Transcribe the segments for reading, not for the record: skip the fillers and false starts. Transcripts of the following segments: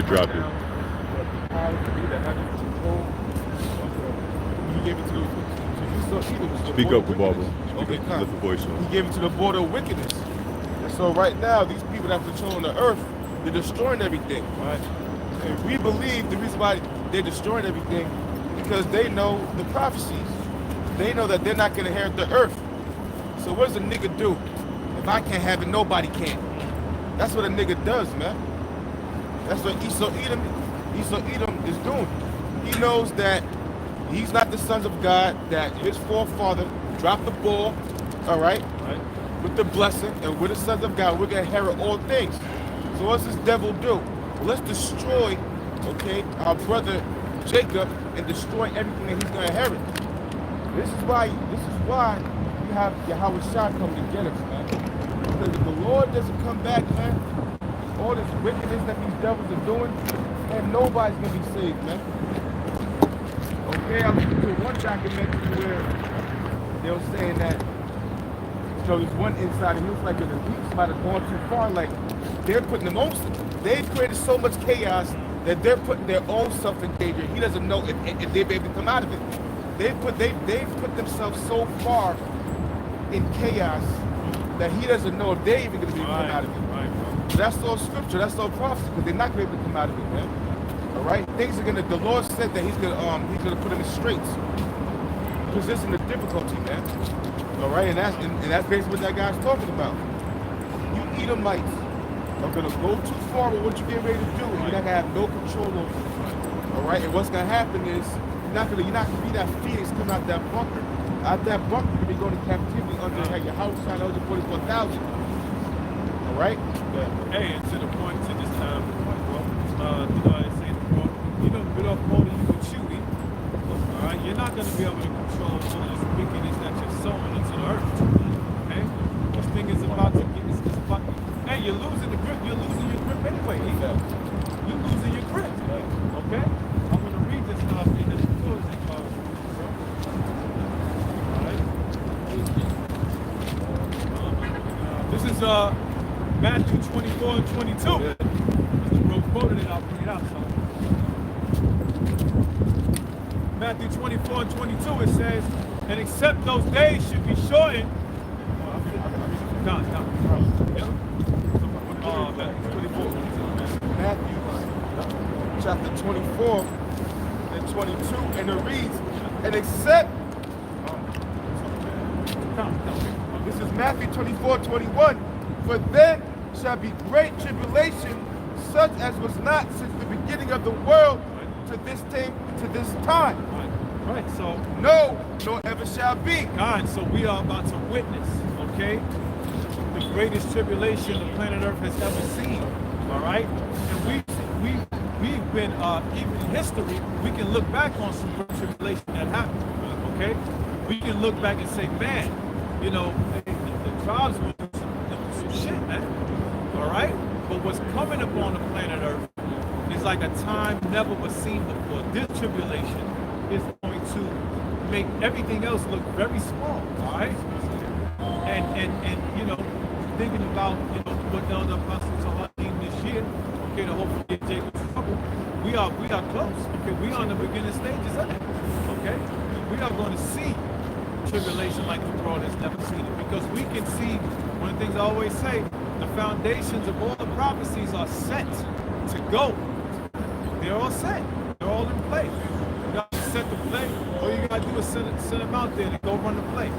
could drop it. He gave it to the Speak up, Kababa. Okay, Let the voice on. He gave it to the border of wickedness. And so right now, these people that patrol the earth, they're destroying everything. Right? And we believe the reason why they're destroying everything because they know the prophecies. They know that they're not going to inherit the earth. So what does a nigga do? If I can't have it, nobody can. That's what a nigga does, man. That's what Esauedom is doing. He knows that he's not the sons of God, that his forefather dropped the ball, all right, with the blessing, and we're the sons of God. We're going to inherit all things. So what does this devil do? Well, let's destroy, okay, our brother Jacob and destroy everything that he's going to inherit. This is why you have Yahweh Shah come to get us, man. Because if the Lord doesn't come back, man, all this wickedness that these devils are doing, and nobody's going to be saved, man. Okay, I listened to one documentary where they were saying that, there's one insider, he was like, the police might have gone too far, like, they're putting them on, they've created so much chaos that they're putting their own self in danger. He doesn't know if they'll be able to come out of it. They've put themselves so far in chaos that he doesn't know if they're even going to be able to come out of it. But that's all scripture, that's all prophecy, because they're not going to be able to come out of it, man. All right, things are gonna. The Lord said that He's gonna put them in straits, position of difficulty, man. All right, and that's basically what that guy's talking about. You Edomites are gonna go too far with what you get ready to do, and you're not gonna have no control over it. All right, and what's gonna happen is you're not gonna be that phoenix coming out that bunker. Out that bunker, you're gonna be going to captivity under your house sign 144,000. All right. Yeah. Hey, and to the point, to this time, I say. Bit off more than you can chew it. All right, you're not going to be able to control all this wickedness that you're sowing into the earth. Okay, this thing is about to get. It's about. Hey, you're losing the grip. You're losing your grip anyway. You're losing your grip. Okay, I'm going to read this stuff in the closing part. All right. This is Matthew 24 and 22. Mr. Bro quoted it. I'll bring it out. So. Matthew 24 and 22, it says, and except those days should be shortened. Matthew chapter 24 and 22, and it reads, and except, this is Matthew 24, 21, for then shall be great tribulation, such as was not since the beginning of the world to this time. Right, so no, nor ever shall be. God, so we are about to witness, okay, the greatest tribulation the planet Earth has ever seen. All right, and we've been even in history, we can look back on some great tribulation that happened. Okay, we can look back and say, man, you know, the tribes were some shit, man. All right, but what's coming upon the planet Earth is like a time never was seen before. This tribulation is going to make everything else look very small, all right? And you know, thinking about, you know, what the other apostles are doing this year, okay, to hopefully get Jacob's trouble, we are close, okay? We are on the beginning stages of it, okay? We are going to see tribulation like the world has never seen it, because we can see, one of the things I always say, the foundations of all the prophecies are set to go. They're all set. They're all in play. You got to set the play. All you got to do is send them out there and go run the play.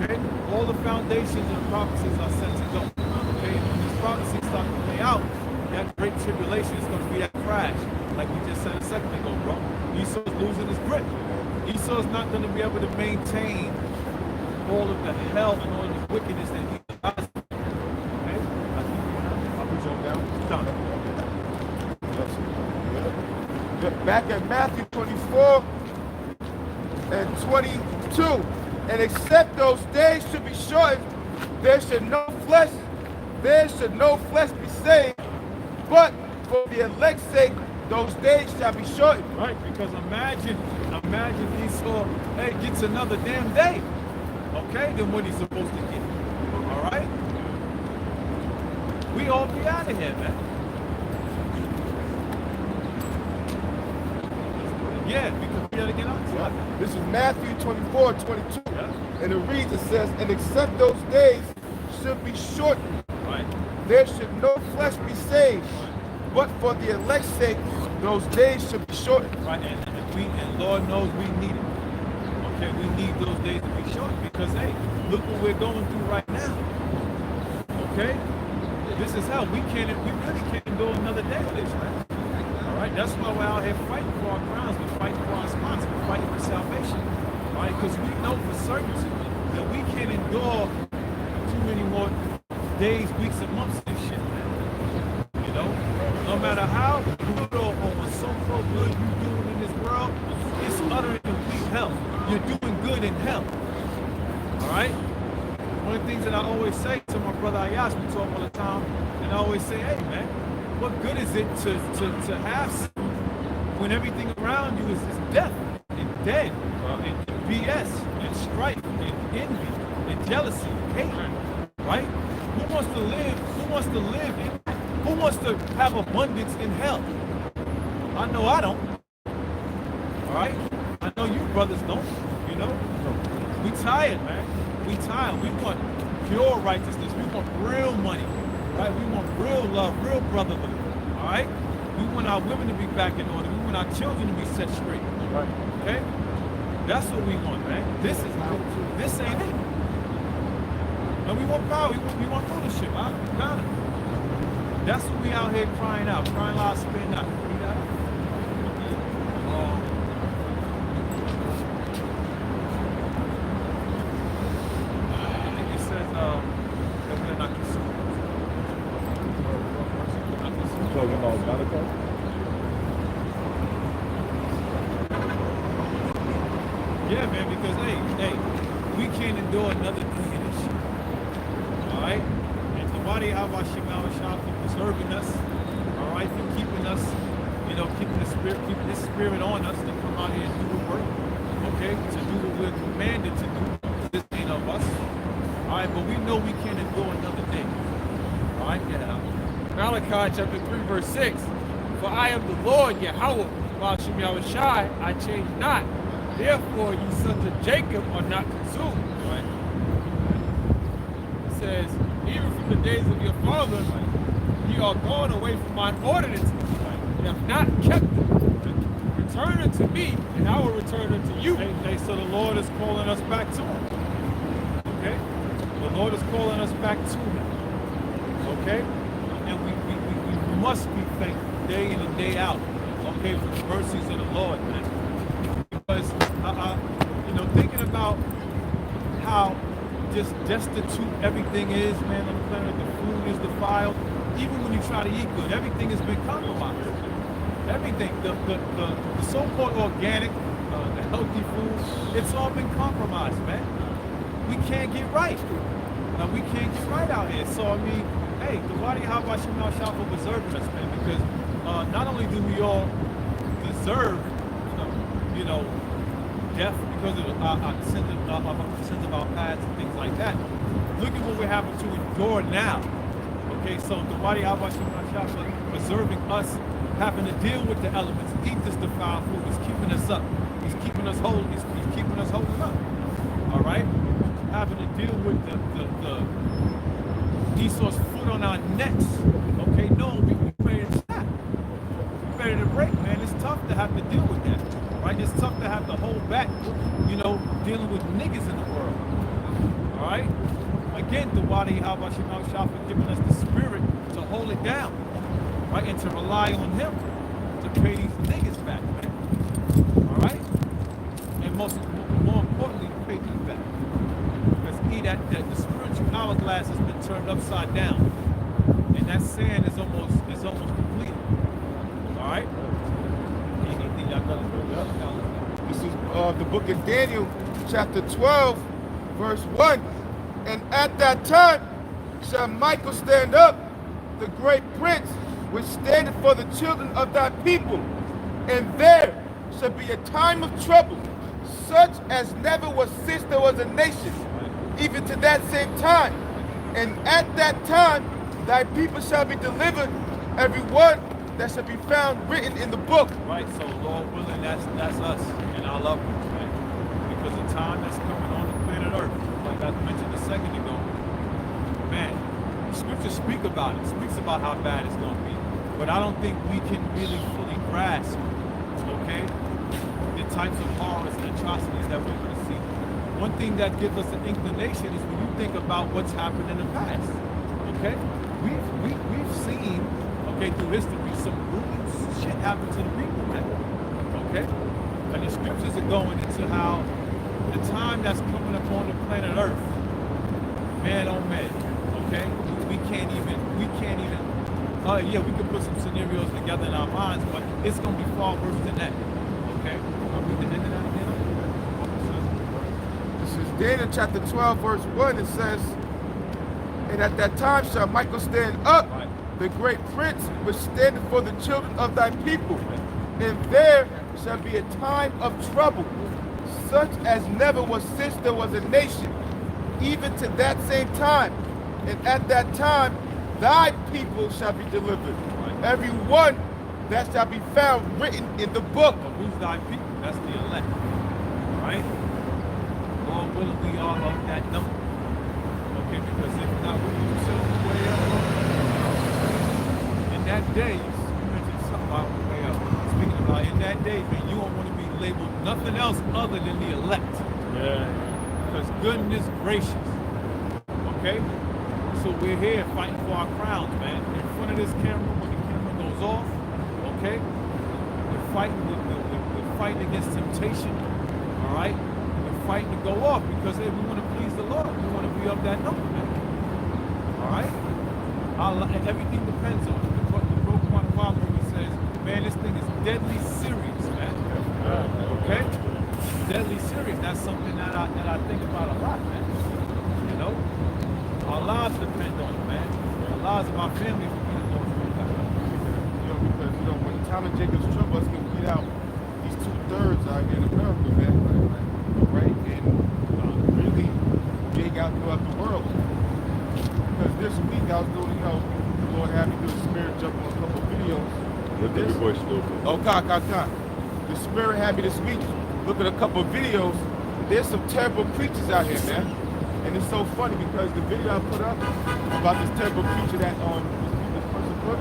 Okay? All the foundations of the prophecies are set to go. Okay? And when these prophecies start to play out, that great tribulation is going to be that crash. Like we just said a second ago, bro. Esau's losing his grip. Esau's not going to be able to maintain all of the hell and all of the wickedness that he does. Okay? I'll put you on down. Done. Back at Matthew 24 and 22, and except those days should be shortened, there should no flesh be saved, but for the elect's sake, those days shall be shortened. Right, because imagine Esau, gets another damn day, okay, than what he's supposed to get. All right, we all be out of here, man. Yeah, because we got to get out to it. This is Matthew 24:22. Yeah. And it reads, it says, and except those days should be shortened, Right. there should no flesh be saved. But for the elect's sake, those days should be shortened. Right, and Lord knows we need it. Okay, we need those days to be shortened because, hey, look what we're going through right now. Okay? This is hell. We really can't go another day of this, man. All right? That's why we're out here fighting for our crowns. We're fighting for our spots. We're fighting for salvation. All right? Because we know for certainty that we can't endure too many more days, weeks, and months of this shit, man. You know? No matter how good or so-called good you're doing in this world, it's utter and complete hell. You're doing good in hell. All right? One of the things that I always say to my brother Ayash, we talk all the time, and I always say, hey man, what good is it to have sin when everything around you is death and dead and BS and strife and envy and jealousy and hate, right? Who wants to live? Who wants to have abundance in hell? I know I don't. All right? I know you brothers don't, you know? We tired, man. We tired. We want pure righteousness. We want real money, right? We want real love, real brotherhood, all right? We want our women to be back in order. We want our children to be set straight, Right. okay? That's what we want, man. This ain't it. And we want power. We want rulership. We got it. That's what we out here crying out, crying loud, spitting out. We got it. Talking about Malachi? Yeah, man, because hey, we can't endure another thing in this shit. Alright? And the body of our Shemawashah for preserving us, alright, for keeping us, you know, keeping this spirit on us to come out here and do the work. Okay? To do what we're commanded to do. This ain't of us. Alright, but we know we can't endure another day. Alright, yeah. Malachi chapter 3 verse 6. For I am the Lord Yahweh, Hashem Yahushai, I change not. Therefore ye sons of Jacob are not consumed. Right? It says, even from the days of your fathers, ye are gone away from mine ordinances, and have not kept them. Return unto me, and I will return unto you. Hey, so the Lord is calling us back to him. Okay? The Lord is calling us back to him. Okay? And we must be thankful day in and day out, okay, for the mercies of the Lord, man. Because, you know, thinking about how just destitute everything is, man, on the planet, the food is defiled. Even when you try to eat good, everything has been compromised. Everything, the so-called organic, the healthy food, it's all been compromised, man. We can't get right. We can't get right out here. So, I mean, hey, the body how about Shemal Shah for preserving us, man? Because not only do we all deserve, you know, death because of our sins of our past and things like that. Look at what we're having to endure now. Okay, so the body how about Shemal Shah for preserving us, having to deal with the elements, eat this defiled food. He's keeping us up. He's keeping us whole. He's keeping us holding up. All right, having to deal with the Esau's foot on our necks. Okay, no, we ready to snap. We're ready to break, man. It's tough to have to deal with that, right? It's tough to have to hold back, you know, dealing with niggas in the world. All right? Again, the Wadi Habba Shemal Shah for giving us the spirit to hold it down, right? And to rely on him to pay these niggas back, man. All right? And more importantly, pay me back. That the spiritual hourglass has been turned upside down, and that sand is almost completed. All right. This is the book of Daniel, chapter 12, verse 1. And at that time shall Michael stand up, the great prince, which standeth for the children of thy people, and there shall be a time of trouble, such as never was since there was a nation, even to that same time. And at that time thy people shall be delivered, every one that shall be found written in the book. Right, so Lord willing, that's us and our loved ones, man. Because the time that's coming on the planet Earth, like I mentioned a second ago, man, the scriptures speak about it, speaks about how bad it's going to be. But I don't think we can really fully grasp, okay, the types of horrors and atrocities that we're going to see. One thing that gives us an inclination is when you think about what's happened in the past, okay? We've seen, okay, through history, some brutal shit happen to the people, man, okay? And the scriptures are going into how the time that's coming upon the planet Earth, man, oh man, okay? We can't even, yeah, we can put some scenarios together in our minds, but it's going to be far worse than that, okay? I'll read the end of that again. This is Daniel chapter 12, verse 1. It says, and at that time shall Michael stand up, Right. the great prince, which standeth for the children of thy people. And there shall be a time of trouble, such as never was since there was a nation, even to that same time. And at that time thy people shall be delivered, Right. every one that shall be found written in the book. But who's thy people? That's the elect, right? Lord willing, we are of that number. Okay, because if not, we would yourself way up. In that day, you mentioned something about way up. Speaking about in that day, man, you don't want to be labeled nothing else other than the elect. Yeah. Because goodness gracious. Okay? So we're here fighting for our crowns, man. In front of this camera, when the camera goes off, okay? We're fighting against temptation. All right? We're fighting to go off because hey, we want to please the Lord. We want to be of that number, man. All right? Everything depends on it. The broken one problem he says, man, this thing is deadly serious, man. Okay? Deadly serious. That's something that I think about a lot, man. You know? Our lives depend on it, man. The lives of our family depend on it. Because when Tom and Jacob's trouble, us can weed out these 2/3 out here in America, man. Right? And really dig out throughout the world. Because this week I was doing, the Lord had me do a spirit jump on a couple of videos. Let the big voice go. Oh, God. The spirit had me this week look at a couple of videos. There's some terrible creatures out here, man. And it's so funny because the video I put up about this terrible creature that this person put,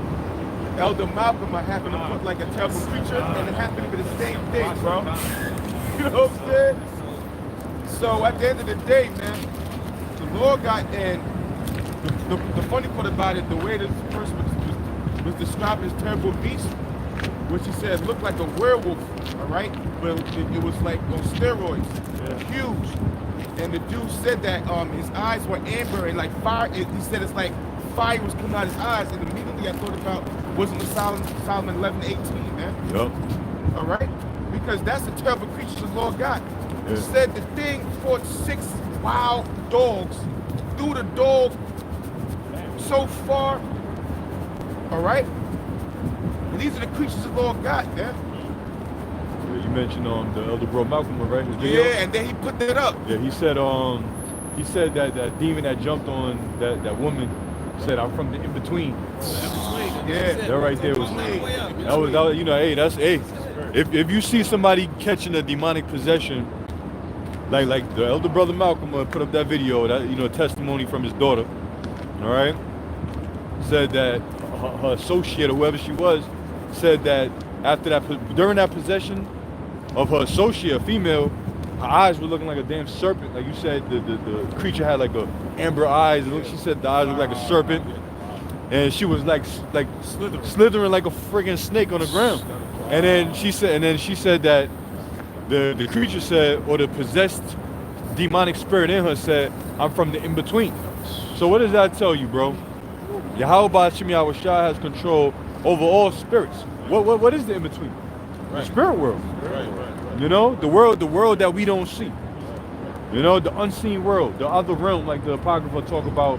Elder Malcolm, I happened to put like a terrible creature, and it happened to be the same thing, bro. You know what I'm saying? So at the end of the day, man, the Lord got, and the funny part about it, the way this person was described as terrible beast, which he said looked like a werewolf, all right? But it was like on steroids, huge. And the dude said that his eyes were amber and like fire. He said it's like fire was coming out of his eyes. And immediately I thought about wasn't the Solomon 11:18, man. Yep. All right, because that's the terrible creature the Lord got. He Yeah. said the thing fought 6 wild dogs, threw the dog so far. All right, and these are the creatures the Lord got, man. You mentioned the elder bro Malcolm, right? His video? Yeah, and then he put that up. Yeah, he said that demon that jumped on that woman said, I'm from the in between. Yeah, That right there was that was hey, that's if you see somebody catching a demonic possession, like the elder brother Malcolm put up that video, that testimony from his daughter, all right, said that her associate or whoever she was said that during that possession of her associate, a female, her eyes were looking like a damn serpent. Like you said, the creature had like a amber eyes. She said the eyes looked like a serpent, and she was like slithering like a friggin' snake on the ground. And then she said that the creature said, or the possessed demonic spirit in her said, I'm from the in between. So what does that tell you, bro? Yahweh Shem Yahweh Shai has control over all spirits. What is the in between? Right. The spirit world. Right. You know, the world that we don't see. You know, the unseen world, the other realm, like the Apocrypha talk about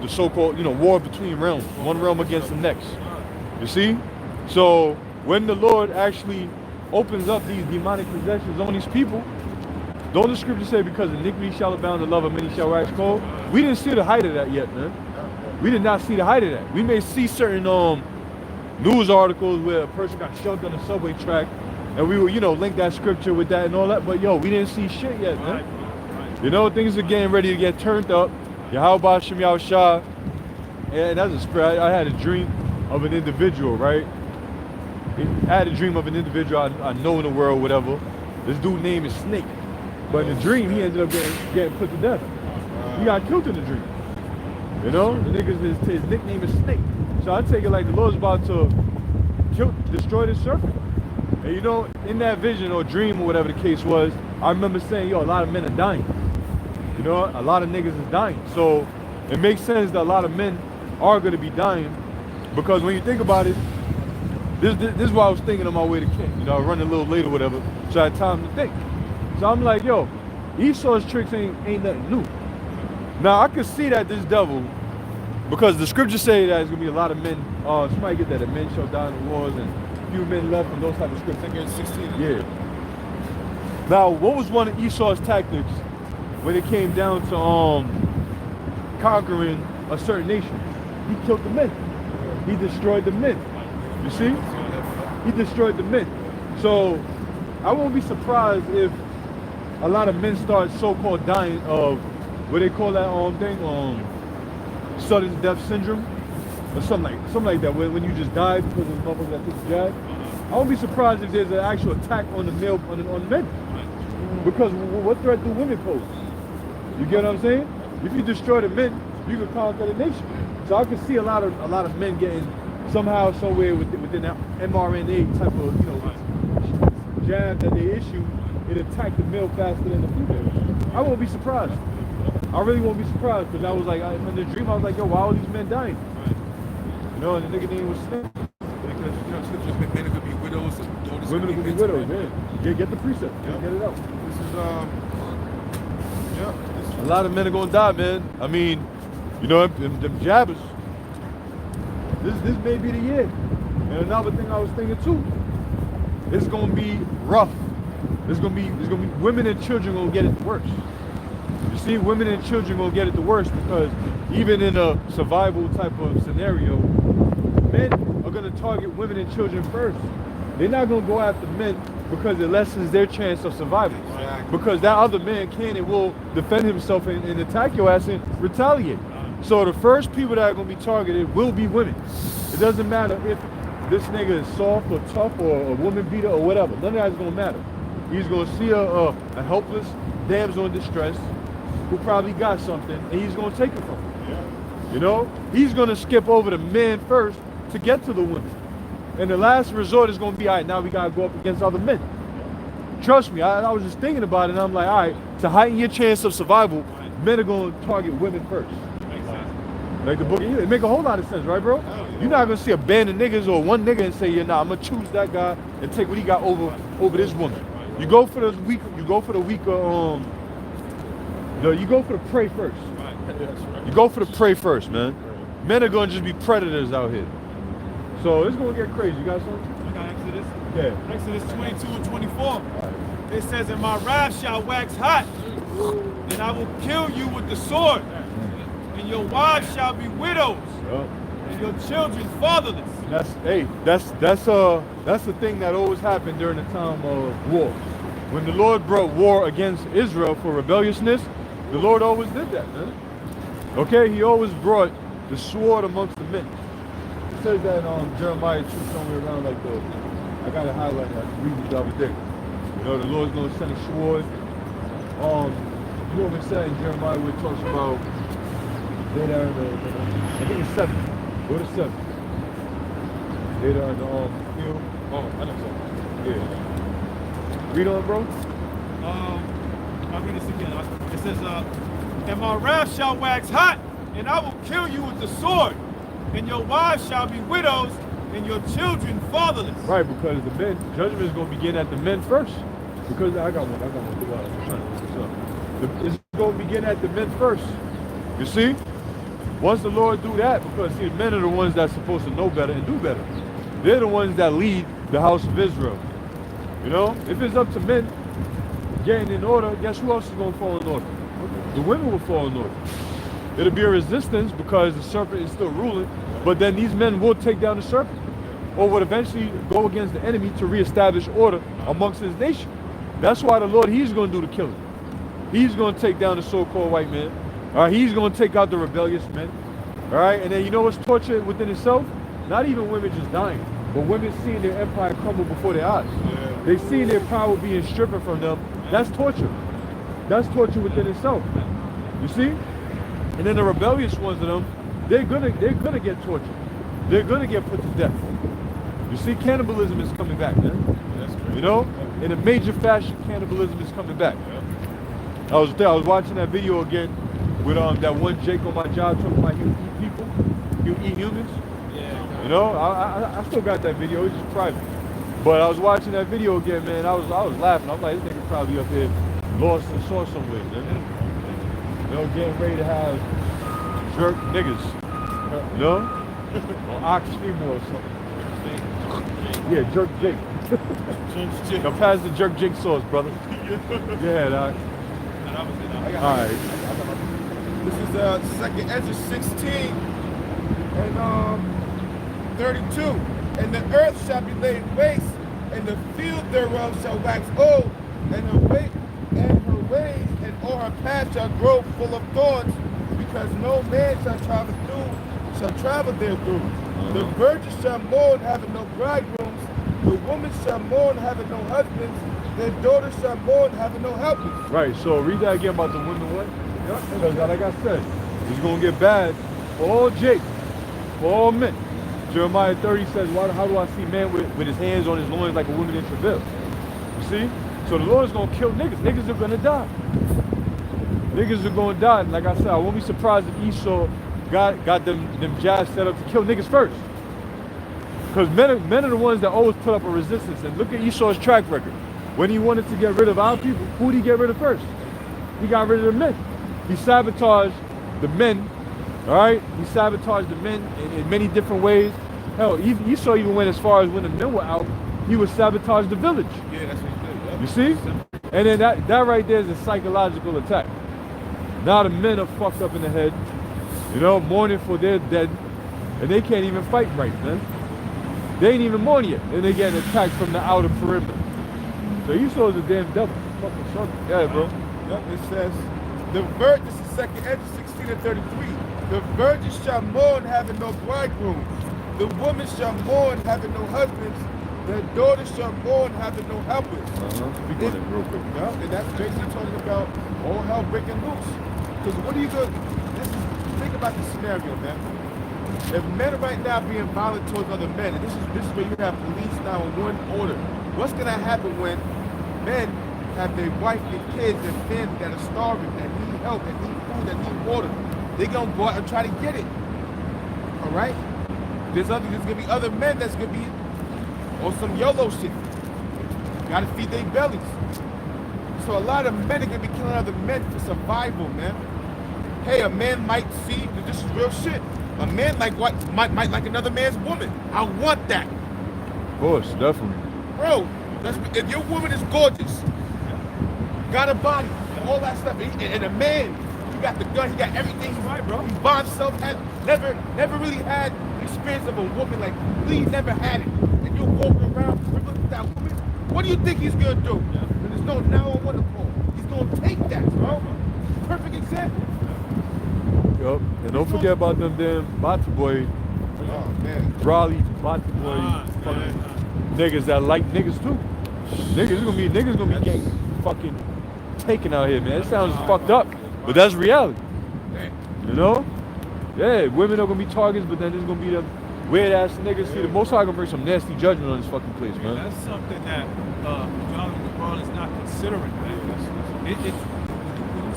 the so-called, war between realms, one realm against the next. You see? So when the Lord actually opens up these demonic possessions on these people, don't the scripture say because iniquity shall abound, the love of many shall wax cold? We didn't see the height of that yet, man. We did not see the height of that. We may see certain news articles where a person got shoved on the subway track, and we would, link that scripture with that and all that. But yo, we didn't see shit yet, man. Things are getting ready to get turned up. Yahweh Shem Yahushua. And that's a spirit. I had a dream of an individual, right? I had a dream of an individual I know in the world, whatever. This dude name is Snake. But in the dream, he ended up getting put to death. He got killed in the dream. The nigga's his nickname is Snake. So I take it like the Lord's about to destroy this serpent. And in that vision or dream or whatever the case was, I remember saying, yo, a lot of men are dying. A lot of niggas is dying. So it makes sense that a lot of men are going to be dying, because when you think about it, this is what I was thinking on my way to camp. I was running a little late or whatever, so I had time to think. So I'm like, yo, Esau's tricks ain't nothing new. Now I could see that this devil, because the scriptures say that there's gonna be a lot of men. Somebody get that men shall die in the wars and few men left, and those type of scriptures. I think it's 16. Yeah. Now, what was one of Esau's tactics when it came down to conquering a certain nation? He killed the men. He destroyed the men. You see? He destroyed the men. So I won't be surprised if a lot of men start so-called dying of what they call that thing, sudden death syndrome, or something like that. When you just die because of the motherfucker that took the jab. I won't be surprised if there's an actual attack on the men. Because what threat do women pose? You get what I'm saying? If you destroy the men, you can conquer the nation. So I can see a lot of men getting somehow, somewhere within that mRNA type of jab that they issue, it attacked the male faster than the female. I won't be surprised. I really won't be surprised, because I was like, in the dream I was like, yo, why are these men dying? And the nigga name was Snake. Because men could be widows and daughters. Women could be widows, yeah. Get the precept. Yeah. Get it out. This is a lot of men are gonna die, man. I mean, them jabbers. This may be the year. And another thing I was thinking too, it's gonna be rough. It's gonna be women and children gonna get it the worst. You see, women and children gonna get it the worst, because even in a survival type of scenario, men are gonna target women and children first. They're not gonna go after men because it lessens their chance of survival. Exactly. Because that other man can and will defend himself and attack your ass and retaliate. So the first people that are gonna be targeted will be women. It doesn't matter if this nigga is soft or tough or a woman beater or whatever. None of that is gonna matter. He's gonna see a helpless damsel in distress who probably got something, and he's gonna take it from her. Yeah. He's gonna skip over the men first to get to the women. And the last resort is gonna be, all right, now we gotta go up against other men. Trust me, I was just thinking about it, and I'm like, all right, to heighten your chance of survival, men are gonna target women first. Like the book, it make a whole lot of sense, right, bro? You're not gonna see a band of niggas or one nigga and say, yeah, nah, I'm gonna choose that guy and take what he got over this woman. You go for the weaker, you go for the prey first. You go for the prey first, man. Men are gonna just be predators out here. So it's gonna get crazy. You got something? I got Exodus. Yeah. Exodus 22 and 24. It says, and my wrath shall wax hot, and I will kill you with the sword. And your wives shall be widows, and your children fatherless. That's the thing that always happened during the time of war. When the Lord brought war against Israel for rebelliousness, the Lord always did that, man. Okay, he always brought the sword amongst the men. It says that in Jeremiah 2, somewhere around like I got to highlight that, read it the other day. The Lord's going to send a sword. You know what it said in Jeremiah where it talks about later in I think it's 7. Go to 7. Later in the field. Oh, I know something. Yeah. Read on, bro. I'll read this again. It says, and my wrath shall wax hot, and I will kill you with the sword, and your wives shall be widows, and your children fatherless. Right, because the men, judgment is going to begin at the men first. Because I got one. It's going to begin at the men first. You see? Once the Lord do that, because see, the men are the ones that's supposed to know better and do better. They're the ones that lead the house of Israel. If it's up to men getting in order, guess who else is going to fall in order? The women will fall in order. It'll be a resistance because the serpent is still ruling, but then these men will take down the serpent. or would eventually go against the enemy to reestablish order amongst his nation. That's why the Lord, he's going to do the killing. He's going to take down the so-called white man. All right, he's going to take out the rebellious men. All right, and then you know what's torture within itself? Not even women just dying, but women seeing their empire crumble before their eyes. Yeah. They seeing their power being stripped from them. That's torture. That's torture within itself. You see? And then the rebellious ones of them, they're gonna get tortured. They're gonna get put to death. You see, cannibalism is coming back, man. That's crazy. You know, in a major fashion, cannibalism is coming back. I was watching that video again with that one Jake on my job talking about he'll eat people, he'll eat humans. Yeah. You know, I still got that video. It's just private. But I was watching that video again, man. I was laughing. I'm like, this nigga probably up here lost and saw somewhere, man. You know, getting ready to have jerk niggas. You know, or ox female or something. Yeah, jerk Jake. Now pass the jerk Jake sauce, brother. Yeah, dog. All right. This is 2nd Ezra 16 and 32. And the earth shall be laid waste, and the field thereof shall wax old, and her ways and all her paths shall grow full of thorns, because no man shall travel there through. The virgin shall mourn, having no bridegrooms. The woman shall mourn, having no husbands. Their daughters shall mourn, having no helpers. Right, so read that again about the women what? Because like I said, it's going to get bad for all Jake, for all men. Jeremiah 30 says, how do I see man with his hands on his loins like a woman in travail? You see? So the Lord is going to kill niggas. Niggas are going to die. Niggas are going to die. And like I said, I won't be surprised if Esau got them jabs set up to kill niggas first. Because men are the ones that always put up a resistance. And look at Esau's track record. When he wanted to get rid of our people, who did he get rid of first? He got rid of the men. He sabotaged the men, all right? He sabotaged the men in many different ways. Hell, Esau even went as far as when the men were out, he would sabotage the village. Yeah, that's what he did. Yeah. You see? And then that right there is a psychological attack. Now the men are fucked up in the head, you know, mourning for their dead, and they can't even fight right, man. They ain't even mourning yet, and they getting attacked from the outer perimeter. So Esau is a damn devil. Fucking something. Yeah, bro. Yep, it says, this is 2nd Ezra 16 and 33. The virgin shall mourn, having no bridegroom. The woman shall mourn, having no husbands. Their daughters shall mourn, having no helpers. Speak on it real quick. Yeah, and that's basically talking about all hell breaking loose. Because what are you going to, think about the scenario, man. If men are right now being violent towards other men, and this is where you have police now in one order, what's going to happen when men have their wife and kids and family that are starving, that need help, that need food, that need water? They're going to go out and try to get it. All right? There's going to be other men that's going to be on some YOLO shit. Got to feed their bellies. So a lot of men are going to be killing other men for survival, man. Hey, a man might see that this is real shit. A man might like another man's woman. I want that. Of course, definitely. Bro, if your woman is gorgeous, got a body, all that stuff, and a man, he got the gun, he got everything right, bro. He by himself, never really had the experience of a woman, like really never had it. And you're walking around with that woman, what do you think he's gonna do? When there's no 911 call, he's gonna take that, bro. Perfect example. Yup. And don't forget about them damn Bata boy, Oh man. Raleigh, Bata boy, fucking niggas that like niggas too. Niggas gonna be getting fucking taken out here, man. It sounds fucked up, but that's reality. You know? Yeah, women are gonna be targets, but then there's gonna be them weird ass niggas. See, the Most High gonna bring some nasty judgment on this fucking place, man. That's something that Jonathan McCall is not considering, man. When you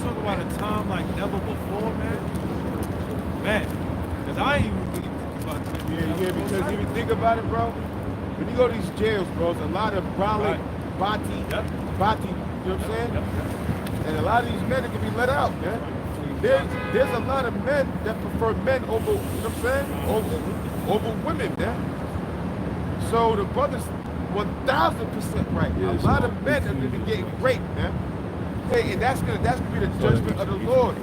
talk about a time like never before, man, because I ain't even really think about that. Yeah, because if you think about it, bro, when you go to these jails, bro, there's a lot of Bati, you know what I'm saying? And a lot of these men that can be let out, man. There's a lot of men that prefer men over, you know what I'm saying? Over women, man. So the brother's 1,000% right. Yeah, a lot of men are gonna be getting raped, man. Hey, and that's gonna be the judgment of the Lord.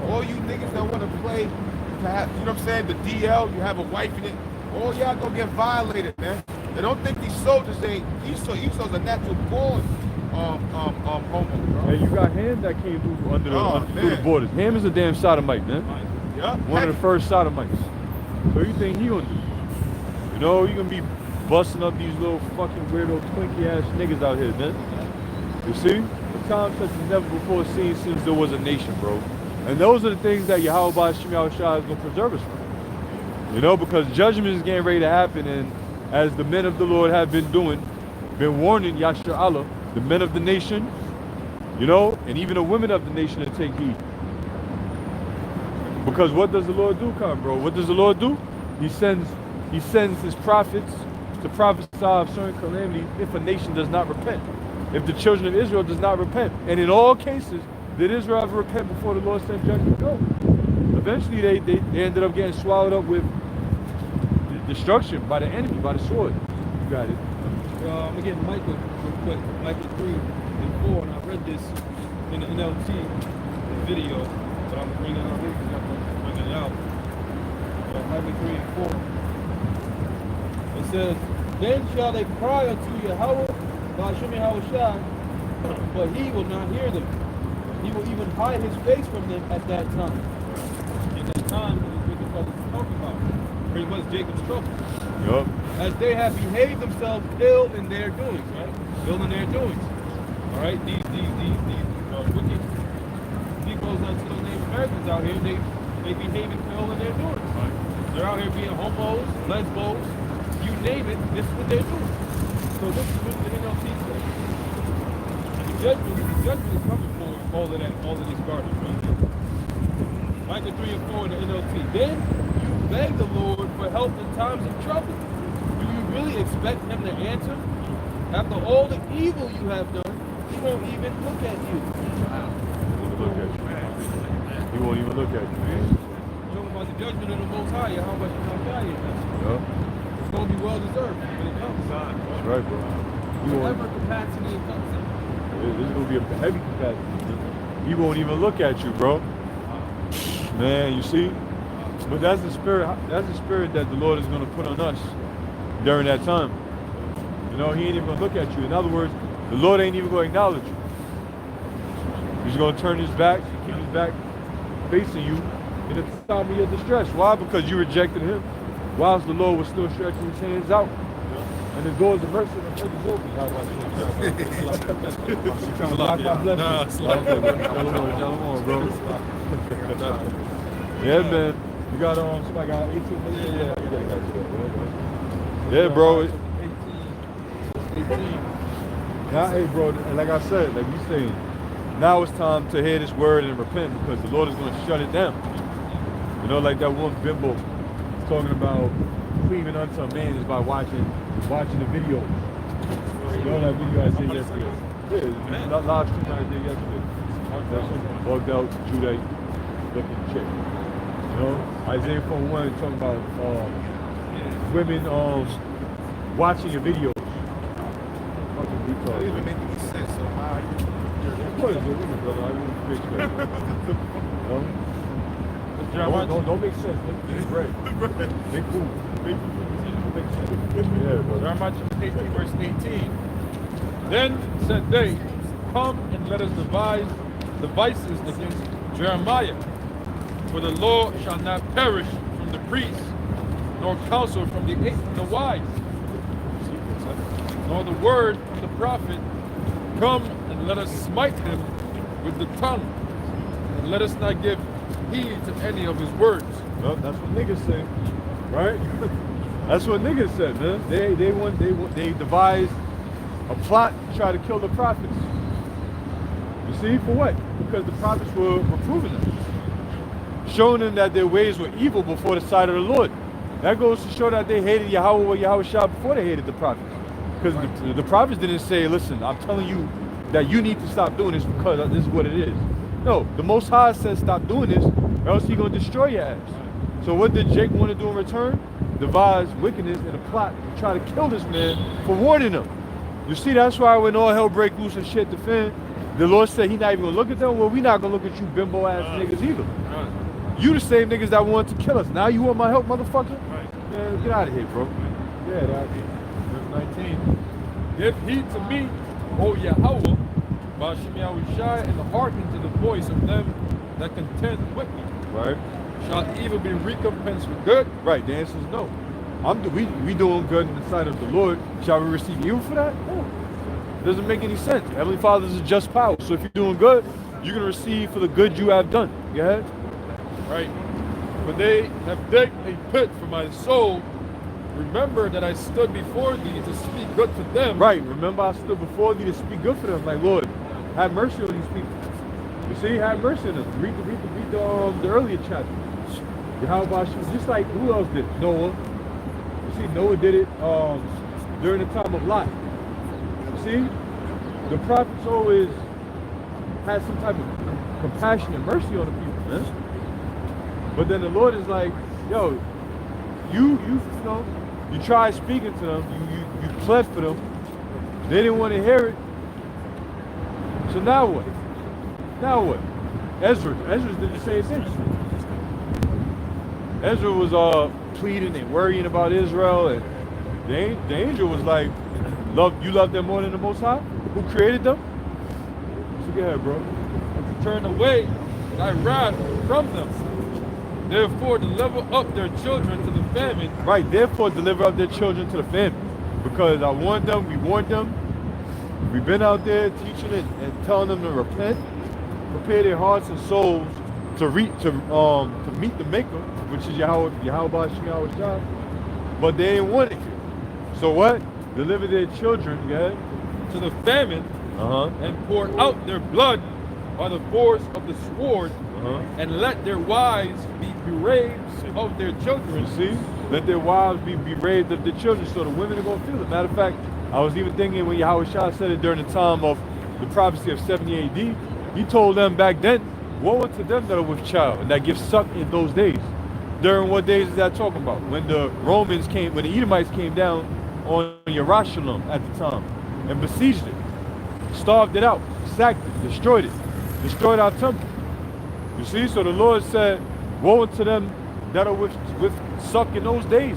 All you niggas that wanna play, you know what I'm saying, the DL, you have a wife in it, All y'all gonna get violated, man. They don't think these soldiers ain't Esau's a natural born homo, bro. Hey, you got Ham that came through through the borders. Ham is a damn sodomite, man. Yeah. One of the first sodomites. So you think he gonna do? You know, you gonna be busting up these little fucking weirdo Twinkie ass niggas out here, man. You see? The time such as never before seen since there was a nation, bro. And those are the things that Yahweh Ba'ashim Yahushua is gonna preserve us from. You know, because judgment is getting ready to happen, and as the men of the Lord have been doing, been warning Yashar Allah, the men of the nation, you know, and even the women of the nation to take heed. Because what does the Lord do, bro? What does the Lord do? He sends his prophets to prophesy of certain calamity if a nation does not repent. If the children of Israel does not repent. And in all cases, did Israel ever repent before the Lord sent judgment? No. Eventually they ended up getting swallowed up with destruction by the enemy, by the sword. You got it. I'm gonna get Micah real quick, Micah 3 and 4, and I read this in the NLT video, but I'm bringing it out. Micah 3 and 4. It says, "Then shall they cry unto Yahweh, Ba'ashim Yahushua, but he will not hear them. He will even hide his face from them at that time." In that time, what the brothers talking about, pretty much Jacob's trouble. Yup. As they have behaved themselves ill in their doings, right? Ill in their doings. All right, these wicked Negroes until named Americans out here, they behaving ill in their doings. Right? They're out here being homos, lesbos, you name it. This is what they're doing. So this is what the NLT says. The judgment is coming for all of this garbage, right? Micah 3 and 4 in the NLT. Then you beg the Lord for help in times of trouble. Do you really expect him to answer? After all the evil you have done, he won't even look at you. He won't even look at you, man. Talking about the judgment of the Most High, how much you not die yet. Yup. It's going to be well deserved when it comes. That's right, bro. Whatever capacity it comes in. This is gonna be a heavy capacity. He won't even look at you, bro. Man, you see? But that's the spirit that the Lord is gonna put on us during that time. You know, he ain't even gonna look at you. In other words, the Lord ain't even gonna acknowledge you. He's gonna turn his back, keep his back facing you in the time of your distress. Why? Because you rejected him. Whilst the Lord was still stretching his hands out. And the doors of mercy and faith is open. Bro. Yeah, man. You got somebody got 18 minutes. Yeah, bro. Now, hey, bro. Like I said, like you saying, now it's time to hear this word and repent because the Lord is going to shut it down. You know, like that one bimbo talking about cleaving unto a man is by watching the video. You know that video I did yesterday? Yeah, not live stream I did yesterday. That's some bugged out Judite looking chick. You know, Isaiah 4:1 talking about women watching your videos. Fucking retard. It doesn't make any sense. So how What is it, women, brother? I wouldn't fix that. You know? Don't make sense. It's great. Make food. Yeah, bro. Jeremiah 18, verse 18. Then said they, "Come and let us devise devices against Jeremiah. For the law shall not perish from the priests, nor counsel from the wise, nor the word from the prophet. Come and let us smite him with the tongue, and let us not give heed to any of his words." Well, that's what niggas say, right? That's what niggas said, man. They devised a plot to try to kill the prophets. You see, for what? Because the prophets were reproving them, showing them that their ways were evil before the sight of the Lord. That goes to show that they hated Yahweh or Yahushua before they hated the prophets. Because the prophets didn't say, "Listen, I'm telling you that you need to stop doing this because this is what it is." No, the Most High says stop doing this or else he's going to destroy your ass. So what did Jake want to do in return? Devise wickedness and a plot to try to kill this man for warning them. You see, that's why when all hell break loose and shit defend, the Lord said he's not even going to look at them. Well, we not going to look at you bimbo ass niggas either. You the same niggas that wanted to kill us. Now you want my help, motherfucker? Man, get out of here, bro. Yeah, that. Verse 19. Give heed to me, O Yahweh, Ba'ashem Yahushai, and hearken to the voice of them that contend with me. Right. Shall evil be recompensed with good? Right. The answer is no. We doing good in the sight of the Lord. Shall we receive evil for that? No. Doesn't make any sense. Heavenly Father is a just power. So if you're doing good, you're gonna receive for the good you have done. Go ahead. Right. When they have digged a pit for my soul, remember that I stood before thee to speak good to them. Right. Remember I stood before thee to speak good for them. Like, Lord, have mercy on these people. You see, have mercy on them. Read the earlier chapter. Yahweh, just like who else did it? Noah. You see, Noah did it during the time of Lot. You see, the prophets always had some type of compassion and mercy on the people, man. But then the Lord is like, yo, you know, you tried speaking to them, you pled for them, they didn't want to hear it. So now what? Now what? Ezra did the same thing. Ezra was pleading and worrying about Israel, and the angel was like, you love them more than the Most High, who created them? So go ahead, bro. And to turn away thy wrath from them. Therefore deliver up their children to the famine. Right, therefore deliver up their children to the famine. Because I warned them, we warned them. We've been out there teaching it and telling them to repent, prepare their hearts and souls to meet the Maker, which is Yahweh Ba'ashem Yahushai. But they ain't want it. So what? Deliver their children, yeah, to the famine, and pour out their blood by the force of the sword, and let their wives be bereaved of their children. See? Let their wives be bereaved of their children, so the women are going to feel it. Matter of fact, I was even thinking when Yahweh said it during the time of the prophecy of 70 AD, he told them back then, woe unto them that are with child and that give suck in those days. During what days is that talking about? When the Romans came, when the Edomites came down on Jerusalem at the time and besieged it, starved it out, sacked it, destroyed our temple. You see, so the Lord said, woe unto them that are with suck in those days.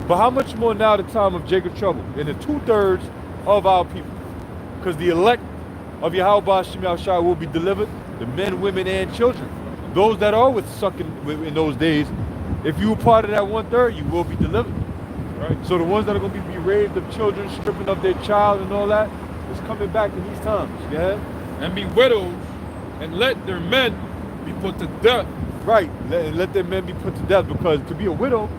But how much more now the time of Jacob's trouble and the 2/3 of our people? Because the elect of Yahweh Ba'ashem Yahushai will be delivered, the men, women, and children. Those that are with sucking in those days, if you were part of that 1/3, you will be delivered. Right? So the ones that are going to be bereaved of children, stripping of their child and all that, is coming back in these times. Yeah? And be widows, and let their men be put to death. Right, let their men be put to death, because to be a widow,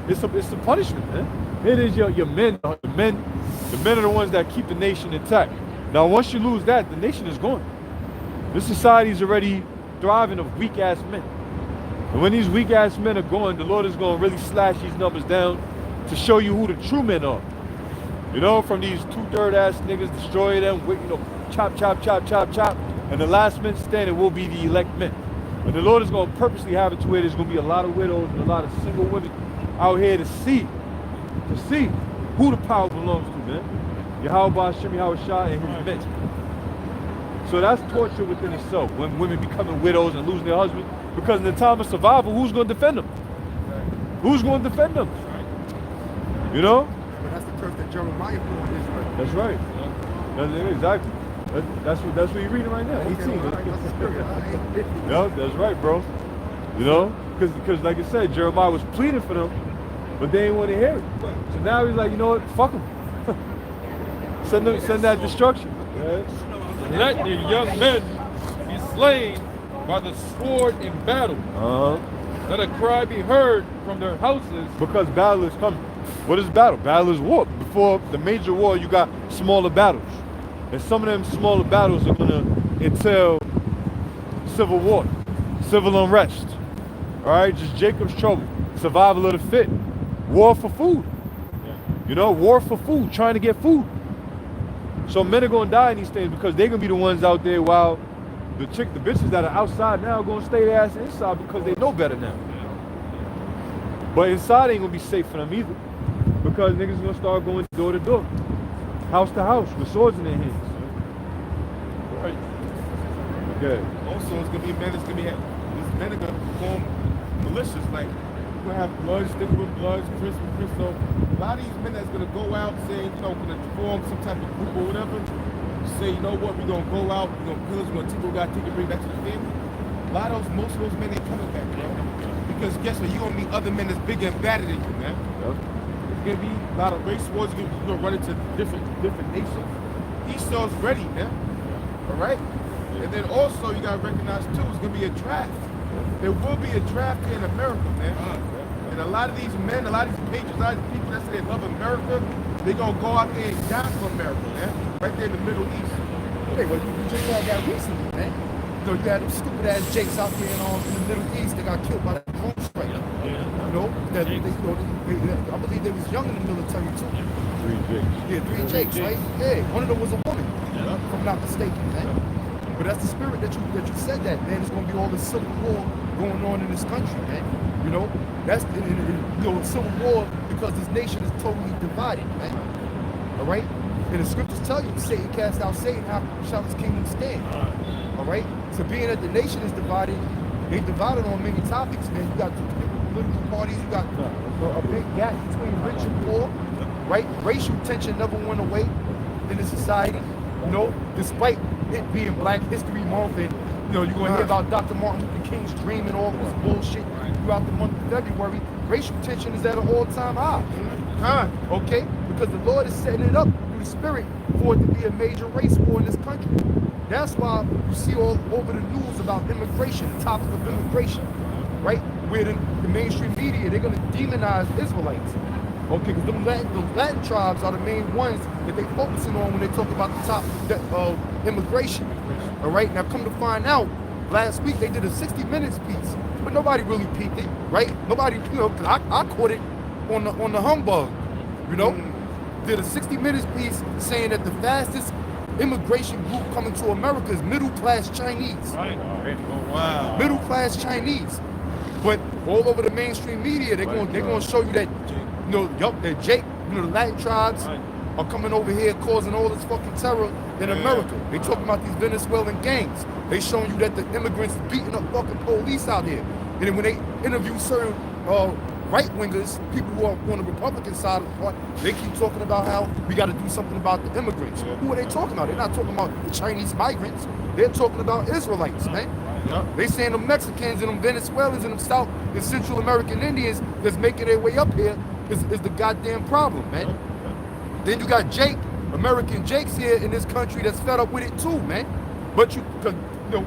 it's a punishment, man. It is your men. The men are the ones that keep the nation intact. Now, once you lose that, the nation is gone. This society is already thriving of weak-ass men. And when these weak-ass men are gone, the Lord is going to really slash these numbers down to show you who the true men are. You know, from these 2/3 ass niggas, destroy them, chop, chop, chop, chop, chop. And the last men standing will be the elect men. And the Lord is going to purposely have it to where there's going to be a lot of widows and a lot of single women out here to see who the power belongs to, man. Yahweh Ba'ashem Yahushai and his men. So that's torture within itself, when women becoming widows and losing their husband. Because in the time of survival, who's going to defend them? Who's going to defend them? You know? But that's the curse that Jeremiah put on Israel. That's right. Exactly. That's what you're reading right now. 18. Yeah, that's right, bro. You know, because like I said, Jeremiah was pleading for them, but they didn't want to hear it. So now he's like, you know what? Fuck them. Send that destruction. And let the young men be slain by the sword in battle. Let a cry be heard from their houses. Because battle is coming. What is battle? Battle is war. Before the major war, you got smaller battles. And some of them smaller battles are going to entail civil war, civil unrest. All right, just Jacob's trouble, survival of the fit, war for food. You know, war for food, trying to get food. So men are going to die in these things because they're going to be the ones out there, while the bitches that are outside now are going to stay their ass inside because they know better now. But inside ain't going to be safe for them either, because niggas going to start going door to door, house to house with swords in their hands. Right. Okay. Also, it's gonna be men. These men are gonna form militias. Like gonna have blood, sticking with blood, Chris with Chris. So a lot of these men that's gonna go out saying, gonna form some type of group or whatever, say, you know what, we're gonna go out, we're gonna pillage, we're gonna take what we gotta take and bring back to the family. Most of those men ain't coming back, bro. Because guess what? You're gonna meet other men that's bigger and badder than you, man. Yep. It's gonna be a lot of race wars, you're gonna run into different nations. Esau's ready, man. All right? And then also you gotta recognize too, it's gonna be a draft. There will be a draft here in America, man. And a lot of these men, a lot of these patriots, a lot of these people that say they love America, they're gonna go out there and die for America, man. Right there in the Middle East. Hey, well, you just had that recently, man. You had them stupid ass Jakes out there in the Middle East that got killed by the drone strike. You know, that I believe they was young in the military too. 3 Jakes. Yeah, 3 Jakes, right? Yeah, one of them was a woman, if I'm not mistaken, man. But that's the spirit that you said that, man. There's gonna be all this civil war going on in this country, man. You know, that's civil war because this nation is totally divided, man. All right, and the scriptures tell you, Satan cast out Satan, how shall his kingdom stand? All right, so being that the nation is divided, they divided on many topics, man. You got two political parties, you got a big gap between rich and poor, right? Racial tension never went away in the society, you know, despite it being Black History Month, and you're gonna hear about Dr. Martin Luther King's dream and all this bullshit throughout the month of February. Racial tension is at an all-time high. Okay? Because the Lord is setting it up through the Spirit for it to be a major race war in this country. That's why you see all over the news about immigration, the topic of immigration, right? Where the mainstream media, they're gonna demonize Israelites. Okay, because the Latin tribes are the main ones that they focusing on when they talk about the topic of immigration. All right, now come to find out, last week they did a 60 Minutes piece, but nobody really peeped it, right? Nobody, cause I caught it on the humbug, did a 60 Minutes piece saying that the fastest immigration group coming to America is middle-class Chinese. Right. Oh, wow. Middle-class Chinese. But all over the mainstream media, they're gonna show you that, that Jake, the Latin tribes are coming over here causing all this fucking terror in America. They talking about these Venezuelan gangs. They showing you that the immigrants beating up fucking police out here. And then when they interview certain right-wingers, people who are on the Republican side of the party, they keep talking about how we got to do something about the immigrants. Who are they talking about? They're not talking about the Chinese migrants. They're talking about Israelites, man. They saying the Mexicans and them Venezuelans and them South and Central American Indians that's making their way up here is the goddamn problem, man. Then you got American Jakes here in this country that's fed up with it too, man. But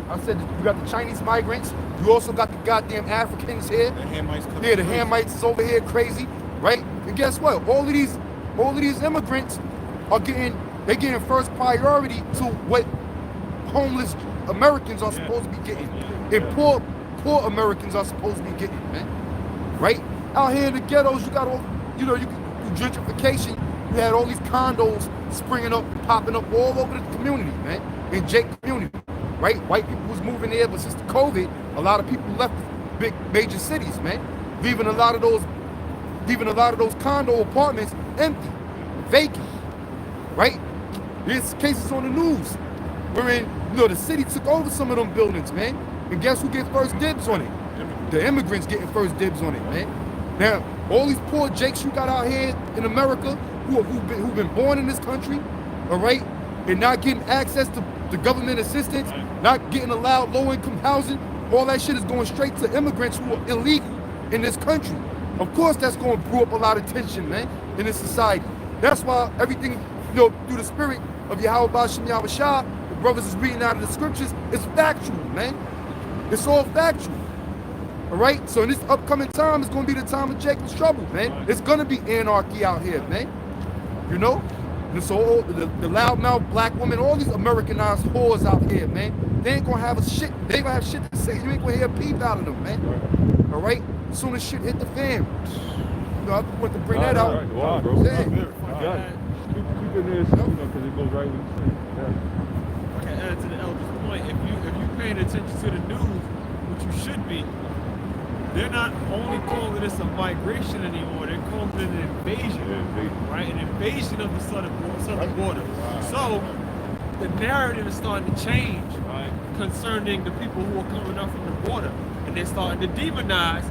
I said you got the Chinese migrants. You also got the goddamn Africans here. The Hamites coming. Yeah, the Hamites is over here crazy, right? And guess what? All of these immigrants are getting first priority to what homeless Americans are supposed to be getting, and poor Americans are supposed to be getting, man. Right? Out here in the ghettos, you got all, you gentrification. You had all these condos springing up, popping up all over the community, man. In Jake community, right? White people was moving there, but since the COVID, a lot of people left big major cities, man, leaving a lot of those condo apartments empty, vacant, right? There's cases on the news wherein the city took over some of them buildings, man. And guess who get first dibs on it? The immigrants getting first dibs on it, man. Now, all these poor Jakes you got out here in America who've been born in this country, all right, and not getting access to the government assistance, not getting allowed low-income housing, all that shit is going straight to immigrants who are illegal in this country. Of course, that's going to brew up a lot of tension, man, in this society. That's why everything, through the spirit of Yahweh Ba'Shem Yahweh Shah, the brothers is reading out of the scriptures, it's factual, man. It's all factual. All right? So in this upcoming time, it's going to be the time of Jacob's trouble, man. It's going to be anarchy out here, man. And so all the loudmouth black women, all these Americanized whores out here, man, they ain't going to have shit. They ain't going to have shit to say. You ain't going to hear a peep out of them, man. All right? As soon as shit hit the fan. I want to bring that out. Wow, bro. Yeah. Keep it there, because it goes right with the thing. I can add to the elder's point. If you paying attention to the news, which you should be, they're not only calling this a migration anymore, they're calling it an invasion, right? An invasion of the southern border. So the narrative is starting to change concerning the people who are coming up from the border, and they're starting to demonize